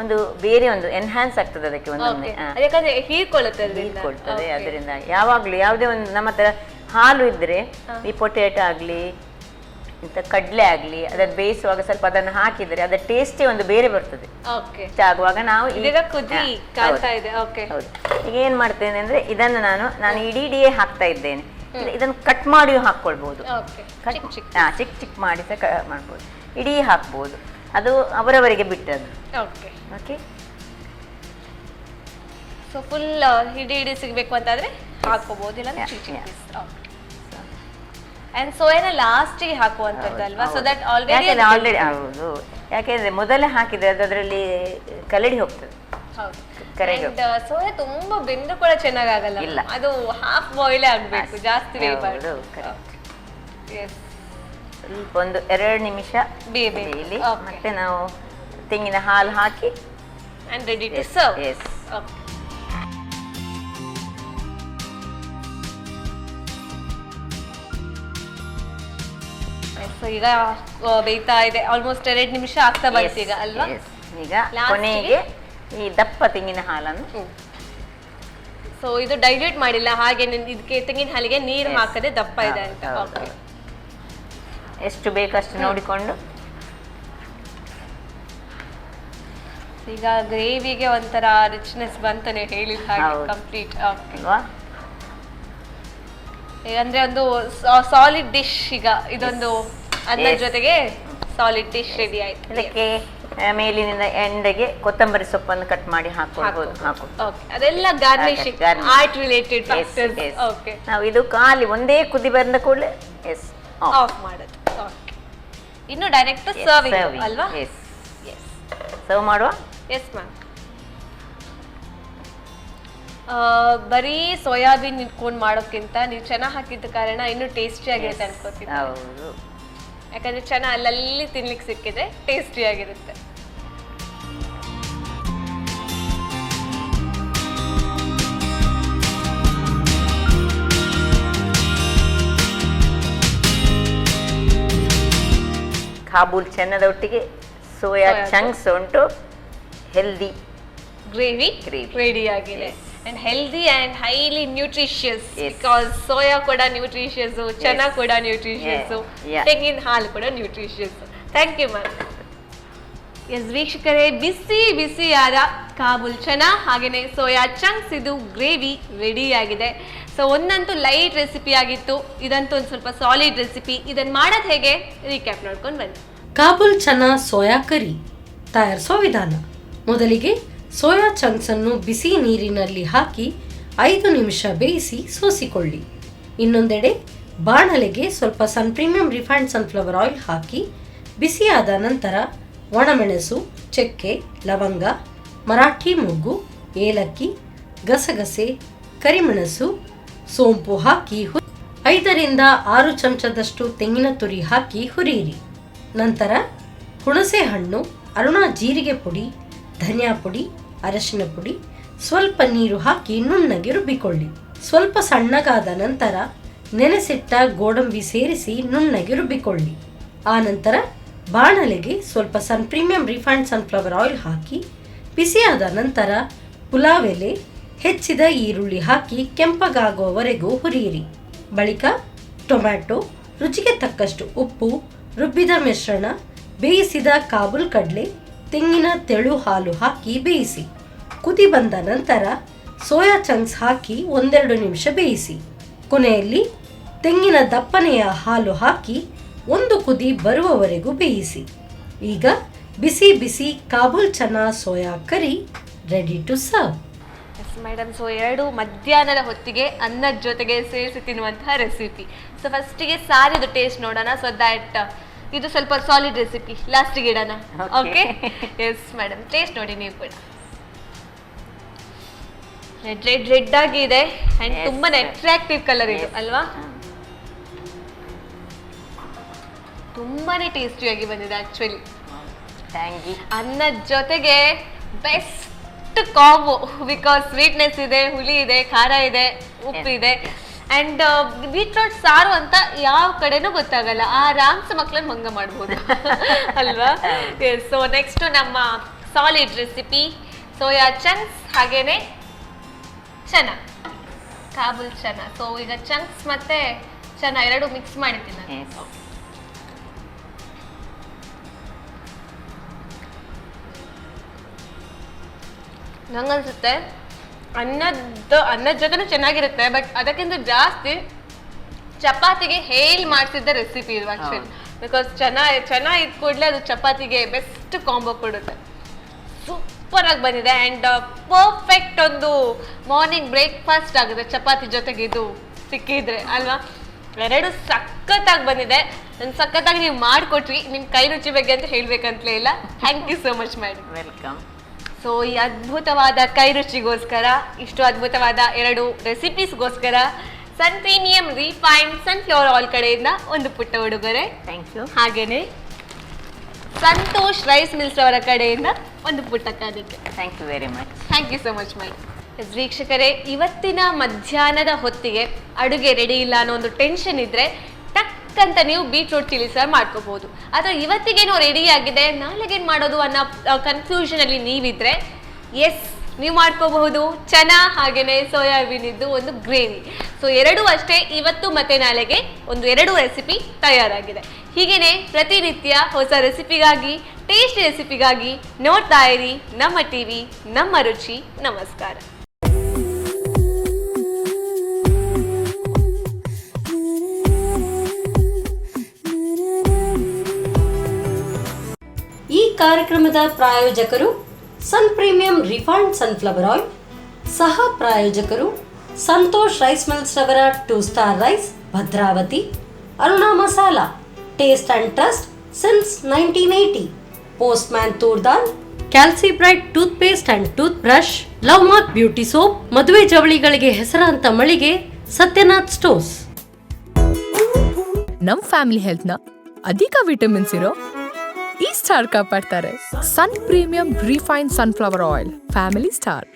ಒಂದು ಬೇರೆ ಒಂದು ಎನ್ಹಾನ್ಸ್ ಆಗ್ತದೆ ಅದಕ್ಕೆ, ಒಂದೊಮ್ಮೆ ಹೀರ್ಕೊಳ್ತದೆ. ಅದರಿಂದ ಯಾವಾಗ್ಲೂ ಯಾವುದೇ ಒಂದು ನಮ್ಮ ಹತ್ರ ಹಾಲು ಇದ್ರೆ ಈ ಪೊಟೆಟೊ ಆಗ್ಲಿ ಇಂಥ ಕಡಲೆ ಆಗ್ಲಿ ಅದನ್ನ ಬೇಯಿಸುವಾಗ ಸ್ವಲ್ಪ ಅದನ್ನು ಹಾಕಿದ್ರೆ ಅದರ ಟೇಸ್ಟೇ ಒಂದು ಬೇರೆ ಬರ್ತದೆ. ಆಗುವಾಗ ನಾವು ಈಗ ಏನ್ ಮಾಡ್ತೇನೆ ಅಂದ್ರೆ ಇದನ್ನು ನಾನು ಇಡೀ ಹಾಕ್ತಾ ಇದ್ದೇನೆ. ಇದನ್ನು ಕಟ್ ಮಾಡಿ ಹಾಕೊಳ್ಬಹುದು, ಚಿಕ್ಕ ಚಿಕ್ಕ ಮಾಡಿ ಸಹ ಮಾಡ್ಬೋದು, ಇಡೀ ಹಾಕ್ಬೋದು, ಅದು ಅವರವರಿಗೆ ಬಿಟ್ಟದ್ದು. ಓಕೆ. ಸೊ ಫುಲ್ ಇಡೀ ಸಿಗಬೇಕು ಅಂತಾದ್ರೆ ಹಾಕೋಬಹುದು, ಇಲ್ಲ ಅಂಡ್ ಸೋಯಾನ ಲಾಸ್ಟಿಗೆ ಹಾಕುವಂತದ್ದಲ್ವಾ? ಸೊ ದಟ್ ಆಲ್ರೆಡಿ ಹೌದು, ಯಾಕೆಂದ್ರೆ ಮೊದಲೇ ಹಾಕಿದ್ರೆ ಅದರಲ್ಲಿ ಕಲಡಿ ಹೋಗ್ತದೆ. ಸೋಯಾ ತುಂಬಾ ಬೆಂದು ಕೂಡ ಚೆನ್ನಾಗಲ್ಲ, ಅದು ಹಾಫ್ ಬಾಯ್ಲ್ ಆಗ್ಬೇಕು, ಜಾಸ್ತಿ ಬೇಯಬಾರ್ದು. ಸ್ವಲ್ಪ ಒಂದು 2 ನಿಮಿಷ ಬೇಯಲಿ, ಮತ್ತೆ ನಾವು ತೆಂಗಿನ ಹಾಲು ಹಾಕಿ and ready to serve. Yes. Okay. So ಈಗ ಬೇಯ್ತಾ ಇದೆ, ಆಲ್ಮೋಸ್ಟ್ 2 ನಿಮಿಷ ಆಗ್ತಾ ಬಂತು ಈಗ ಅಲ್ವಾ? ಈಗ ಕೊನೆಗೆ ಈ ದಪ್ಪ ತೆಂಗಿನ ಹಾಲನ್ನು, ಸೊ ಇದು ಡೈಲ್ಯೂಟ್ ಮಾಡಿಲ್ಲ, ಹಾಗೆ ಇದಕ್ಕೆ ತೆಂಗಿನ ಹಾಲಿಗೆ ನೀರು ಹಾಕದೆ ದಪ್ಪ ಇದೆ ಅಂತ. ಎಷ್ಟು ಬೇಕಷ್ಟು ನೋಡಿಕೊಂಡು. ಈಗ ಗ್ರೇವಿಗೆ ಒಂಥರ ರಿಚ್ನೆಸ್ ಬಂತು ನೀವು ಹೇಳಿದ ಹಾಗೆ, ಕಂಪ್ಲೀಟ್. ಅಂದ್ರೆ ಒಂದು ಸಾಲಿಡ್ ಡಿಶ್, ಈಗ ಇದೊಂದು ಅನ್ನದ ಜೊತೆಗೆ ಸಾಲಿಡ್ ಡಿಶ್ ರೆಡಿ ಆಯ್ತು. ಇದಕ್ಕೆ ಮೇಲಿನಿಂದ ಎಂಡೆಗೆ ಕೊತ್ತಂಬರಿ ಸೊಪ್ಪನ್ನು ಕಟ್ ಮಾಡಿ ಹಾಕೊಳ್ಬಹುದು. ಅದೆಲ್ಲ garnishing, art related factors. Okay, ನಾವು ಇದು ಖಾಲಿ ಒಂದೇ ಕುದಿ ಬಂದ ಕೂಡಲೇ ಆಫ್ ಮಾಡೋದು. ಓಕೆ, ಇನ್ನು ಡೈರೆಕ್ಟ್ ಸರ್ವಿಂಗ್ ಅಲ್ವಾ? ಸರ್ವ್ ಮಾಡುವ. Yes ma'am. ಬರೀ ಸೋಯಾಬೀನ್ ಇಟ್ಕೊಂಡು ಮಾಡೋಕ್ಕಿಂತ ನೀವು ಚೆನ್ನಾಗಿ ಹಾಕಿದ ಕಾರಣ ಇನ್ನೂ ಟೇಸ್ಟಿ ಆಗಿರುತ್ತೆ ಅನ್ಕೋತೀನಿ. ಹೌದು, ಯಾಕಂದ್ರೆ ಚೆನ್ನಾಗಿ ಅಲ್ಲಲ್ಲಿ ತಿನ್ಲಿಕ್ಕೆ ಸಿಕ್ಕಿದ್ರೆ ಟೇಸ್ಟಿ ಆಗಿರುತ್ತೆ. ಕಾಬೂಲ್ ಚೆನ್ನದ ಒಟ್ಟಿಗೆ ಸೋಯಾ ಚಂಕ್ಸ್ ಉಂಟು, ಹೆಲ್ದಿ ಗ್ರೇವಿ ರೆಡಿ ಆಗಿದೆ. And healthy and highly nutritious, because soya ಕೂಡ ನ್ಯೂಟ್ರಿಷಿಯಸ್, ಚೆನ್ನ ಕೂಡ ನ್ಯೂಟ್ರಿಷಿಯಸ್, ತೆಂಗಿನ ಹಾಲು ಕೂಡ nutritious. Thank you ma'am. Yes ವೀಕ್ಷಕರೇ, ಬಿಸಿ ಬಿಸಿಯಾದ ಕಾಬೂಲ್ ಚೆನ್ನ ಹಾಗೆಯೇ ಸೋಯಾ ಚಂಕ್ಸ್ ಇದು ಗ್ರೇವಿ ರೆಡಿ ಆಗಿದೆ. ಸೊ ಒಂದಂತೂ ಲೈಟ್ ರೆಸಿಪಿ ಆಗಿತ್ತು, ಇದಂತೂ ಒಂದು ಸ್ವಲ್ಪ ಸಾಲಿಡ್ ರೆಸಿಪಿ. ಇದನ್ನು ಮಾಡೋದು ಹೇಗೆ ರೀಕ್ಯಾಪ್ ನೋಡ್ಕೊಂಡು ಬನ್ನಿ. ಕಾಬೂಲ್ ಚೆನ್ನ ಸೋಯಾ ಕರಿ ತಯಾರಿಸೋ ವಿಧಾನ. ಮೊದಲಿಗೆ ಸೋಯಾ ಚಂಕ್ಸ್ ಅನ್ನು ಬಿಸಿ ನೀರಿನಲ್ಲಿ ಹಾಕಿ 5 ನಿಮಿಷ ಬೇಯಿಸಿ ಸೋಸಿಕೊಳ್ಳಿ. ಇನ್ನೊಂದೆಡೆ ಬಾಣಲೆಗೆ ಸ್ವಲ್ಪ ಪ್ರೀಮಿಯಂ ರಿಫೈನ್ಡ್ ಸನ್ಫ್ಲವರ್ ಆಯಿಲ್ ಹಾಕಿ ಬಿಸಿಯಾದ ನಂತರ ಒಣಮೆಣಸು, ಚಕ್ಕೆ, ಲವಂಗ, ಮರಾಠಿ ಮೊಗ್ಗು, ಏಲಕ್ಕಿ, ಗಸಗಸೆ, ಕರಿಮೆಣಸು, ಸೋಂಪು ಹಾಕಿ 5ರಿಂದ 6 ಚಮಚದಷ್ಟು ತೆಂಗಿನ ತುರಿ ಹಾಕಿ ಹುರಿಯಿರಿ. ನಂತರ ಹುಣಸೆ ಹಣ್ಣು, ಅರುಣ ಜೀರಿಗೆ ಪುಡಿ, ಧನಿಯಾ ಪುಡಿ, ಅರಶಿನ ಪುಡಿ, ಸ್ವಲ್ಪ ನೀರು ಹಾಕಿ ನುಣ್ಣಗೆ ರುಬ್ಬಿಕೊಳ್ಳಿ. ಸ್ವಲ್ಪ ಸಣ್ಣಗಾದ ನಂತರ ನೆನೆಸಿಟ್ಟ ಗೋಡಂಬಿ ಸೇರಿಸಿ ನುಣ್ಣಗೆ ರುಬ್ಬಿಕೊಳ್ಳಿ. ಆ ನಂತರ ಬಾಣಲೆಗೆ ಸ್ವಲ್ಪ ಪ್ರೀಮಿಯಂ ರಿಫೈನ್ಡ್ ಸನ್ಫ್ಲವರ್ ಆಯಿಲ್ ಹಾಕಿ ಬಿಸಿಯಾದ ನಂತರ ಪುಲಾವ್ ಎಲೆ, ಹೆಚ್ಚಿದ ಈರುಳ್ಳಿ ಹಾಕಿ ಕೆಂಪಗಾಗುವವರೆಗೂ ಹುರಿಯಿರಿ. ಬಳಿಕ ಟೊಮ್ಯಾಟೊ, ರುಚಿಗೆ ತಕ್ಕಷ್ಟು ಉಪ್ಪು, ರುಬ್ಬಿದ ಮಿಶ್ರಣ, ಬೇಯಿಸಿದ ಕಾಬೂಲ್ ಕಡಲೆ, ತೆಂಗಿನ ತೆಳು ಹಾಲು ಹಾಕಿ ಬೇಯಿಸಿ. ಕುದಿ ಬಂದ ನಂತರ ಸೋಯಾ ಚಂಕ್ಸ್ ಹಾಕಿ 1-2 ನಿಮಿಷ ಬೇಯಿಸಿ. ಕೊನೆಯಲ್ಲಿ ತೆಂಗಿನ ದಪ್ಪನೆಯ ಹಾಲು ಹಾಕಿ 1 ಕುದಿ ಬರುವವರೆಗೂ ಬೇಯಿಸಿ. ಈಗ ಬಿಸಿ ಬಿಸಿ ಕಾಬೂಲ್ ಚೆನ್ನ soya curry ready to serve. Madam, so 2 ಮಧ್ಯಾಹ್ನದ ಹೊತ್ತಿಗೆ ಅನ್ನದ ಜೊತೆಗೆ ಸೇರಿಸಿ ತಿನ್ನುವಂತಹ ರೆಸಿಪಿ. ಸೊ ಫಸ್ಟಿಗೆ ಸಾರಿದು ಟೇಸ್ಟ್ ನೋಡೋಣ. ಸೊ ದ್ಯಾಟ್ ಇದು ಸ್ವಲ್ಪ ಸಾಲಿಡ್ ರೆಸಿಪಿ ಲಾಸ್ಟಿಗೆ ಇಡೋಣ. ಓಕೆ, ಎಸ್ ಮೇಡಮ್, ಟೇಸ್ಟ್ ನೋಡಿ ನೀವು ಕೂಡ. ರೆಡ್ ಆಗಿ ಇದೆ ಅಂಡ್ ತುಂಬಾನೇ ಅಟ್ರಾಕ್ಟಿವ್ ಕಲರ್ ಇದು ಅಲ್ವಾ? ತುಂಬಾನೇ ಟೇಸ್ಟಿಯಾಗಿ ಬಂದಿದೆ ಆಕ್ಚುಲಿ. ಅನ್ನದ ಜೊತೆಗೆ ಬೆಸ್ಟ್ ಕಾಂಬೋ, ಬಿಕಾಸ್ ಸ್ವೀಟ್ನೆಸ್ ಇದೆ, ಹುಳಿ ಇದೆ, ಖಾರ ಇದೆ, ಉಪ್ಪಿದೆ ಅಂಡ್ ಬೀಟ್ರೋಟ್ ಸಾರು ಅಂತ ಯಾವ ಕಡೆನೂ ಗೊತ್ತಾಗಲ್ಲ. ಆರಾಮ್ಸೆ ಮಕ್ಳನ್ನ ಮಂಗ ಮಾಡ್ಬೋದು ಅಲ್ವಾ? ಸೊ ನೆಕ್ಸ್ಟ್ ನಮ್ಮ ಸಾಲಿಡ್ ರೆಸಿಪಿ ಸೋಯಾ ಚಂಕ್ಸ್ ಹಾಗೇನೆ ಚನಾ, ಕಾಬುಲ್ ಚನಾ. ಸೊ ಈಗ ಚಂಕ್ಸ್ ಮತ್ತೆ ಚನಾ 2 ಮಿಕ್ಸ್ ಮಾಡಿದ್ದೀನಿ ನಾನು. ನಂಗನ್ಸುತ್ತೆ ಅನ್ನದ ಜೊತೆನೂ ಚೆನ್ನಾಗಿರುತ್ತೆ, ಬಟ್ ಅದಕ್ಕಿಂತ ಜಾಸ್ತಿ ಚಪಾತಿಗೆ ಹೇಳಿ ಮಾಡಿಸಿದ್ದ ರೆಸಿಪಿ ಇದು ಆಕ್ಚುಲಿ. ಬಿಕಾಸ್ ಚೆನ್ನಾಗಿ ಇದ್ ಕೂಡಲೇ ಅದು ಚಪಾತಿಗೆ ಬೆಸ್ಟ್ ಕಾಂಬೋ ಕೊಡುತ್ತೆ. ಸೂಪರ್ ಆಗಿ ಬಂದಿದೆ ಅಂಡ್ ಪರ್ಫೆಕ್ಟ್ ಒಂದು ಮಾರ್ನಿಂಗ್ ಬ್ರೇಕ್ಫಾಸ್ಟ್ ಆಗುತ್ತೆ ಚಪಾತಿ ಜೊತೆಗೆ ಇದು ಸಿಕ್ಕಿದ್ರೆ ಅಲ್ವಾ? 2 ಸಖತ್ತಾಗಿ ಬಂದಿದೆ. ನನ್ ಸಖತ್ತಾಗಿ ನೀವು ಮಾಡಿಕೊಟ್ರಿ. ನಿಮ್ ಕೈ ರುಚಿ ಬಗ್ಗೆ ಅಂತ ಹೇಳ್ಬೇಕಂತಲೇ ಇಲ್ಲ. Thank you so much madam. Welcome. So ಈ ಅದ್ಭುತವಾದ ಕೈ ರುಚಿಗೋಸ್ಕರ, ಇಷ್ಟು ಅದ್ಭುತವಾದ 2 ರೆಸಿಪೀಸ್ಗೋಸ್ಕರ sun premium refined sunflower oil ಕಡೆಯಿಂದ ಒಂದು ಪುಟ್ಟ ಉಡುಗೊರೆ. Thank you. ಹಾಗೇನೆ ಸಂತೋಷ್ ರೈಸ್ ಮಿಲ್ಸ್ ಅವರ ಕಡೆಯಿಂದ ಒಂದು ಪುಟ್ಟ ಕಾಣಿಕೆ. Thank you very much. Thank you so much madam. ವೀಕ್ಷಕರೇ, ಇವತ್ತಿನ ಮಧ್ಯಾಹ್ನದ ಹೊತ್ತಿಗೆ ಅಡುಗೆ ರೆಡಿ ಇಲ್ಲ ಅನ್ನೋ ಒಂದು ಟೆನ್ಷನ್ ಇದ್ರೆ ಟಕ್ಕಂತ ನೀವು ಬೀಟ್ರೂಟ್ ಚಿಲ್ಲಿ ಸಾರು ಮಾಡ್ಕೋಬಹುದು. ಅಥವಾ ಇವತ್ತಿಗೇನೋ ರೆಡಿ ಆಗಿದೆ, ನಾಳೆಗೇನು ಮಾಡೋದು ಅನ್ನೋ ಕನ್ಫ್ಯೂಷನ್ ಅಲ್ಲಿ ನೀವಿದ್ರೆ ಎಸ್, ನೀವು ಮಾಡ್ಕೋಬಹುದು ಚನಾ ಹಾಗೇನೆ ಸೋಯಾಬೀನ್ ಇದ್ದು ಒಂದು ಗ್ರೇವಿ. ಸೊ 2 ಅಷ್ಟೇ, ಇವತ್ತು ಮತ್ತೆ ನಾಳೆಗೆ ಒಂದು 2 ರೆಸಿಪಿ ತಯಾರಾಗಿದೆ. ಹೀಗೇನೆ ಪ್ರತಿನಿತ್ಯ ಹೊಸ ರೆಸಿಪಿಗಾಗಿ, ಟೇಸ್ಟಿ ರೆಸಿಪಿಗಾಗಿ ನೋಡ್ತಾ ಇರಿ ನಮ್ಮ ಟಿವಿ, ನಮ್ಮ ರುಚಿ. ನಮಸ್ಕಾರ. ಈ ಕಾರ್ಯಕ್ರಮದ ಪ್ರಾಯೋಜಕರು Sun premium refined sunflower oil, ಸಹ ಪ್ರಾಯೋಜಕರು ಸಂತೋಷ್ ರೈಸ್ ಮಿಲ್ಸ್ ರವರ 2 star rice Bhadravati, Aruna masala taste and trust since 1980, Postman toor dal, Calcibright toothpaste and toothbrush, Lovemark beauty soap, ಮದುವೆ ಜವಳಿಗಳಿಗೆ ಹೆಸರಾಂತ ಮಳಿಗೆ ಸತ್ಯನಾಥ್ ಸ್ಟೋರ್ಸ್. ನಮ್ ಫ್ಯಾಮಿಲಿ ಹೆಲ್ತ್ನ ಅಧಿಕ ವಿಟಮಿನ್ಸ್ ಇರೋ ಈ ಸ್ಟಾರ್ ಕಾಪಾಡ್ತಾರೆ. Sun premium refined sunflower oil, family star.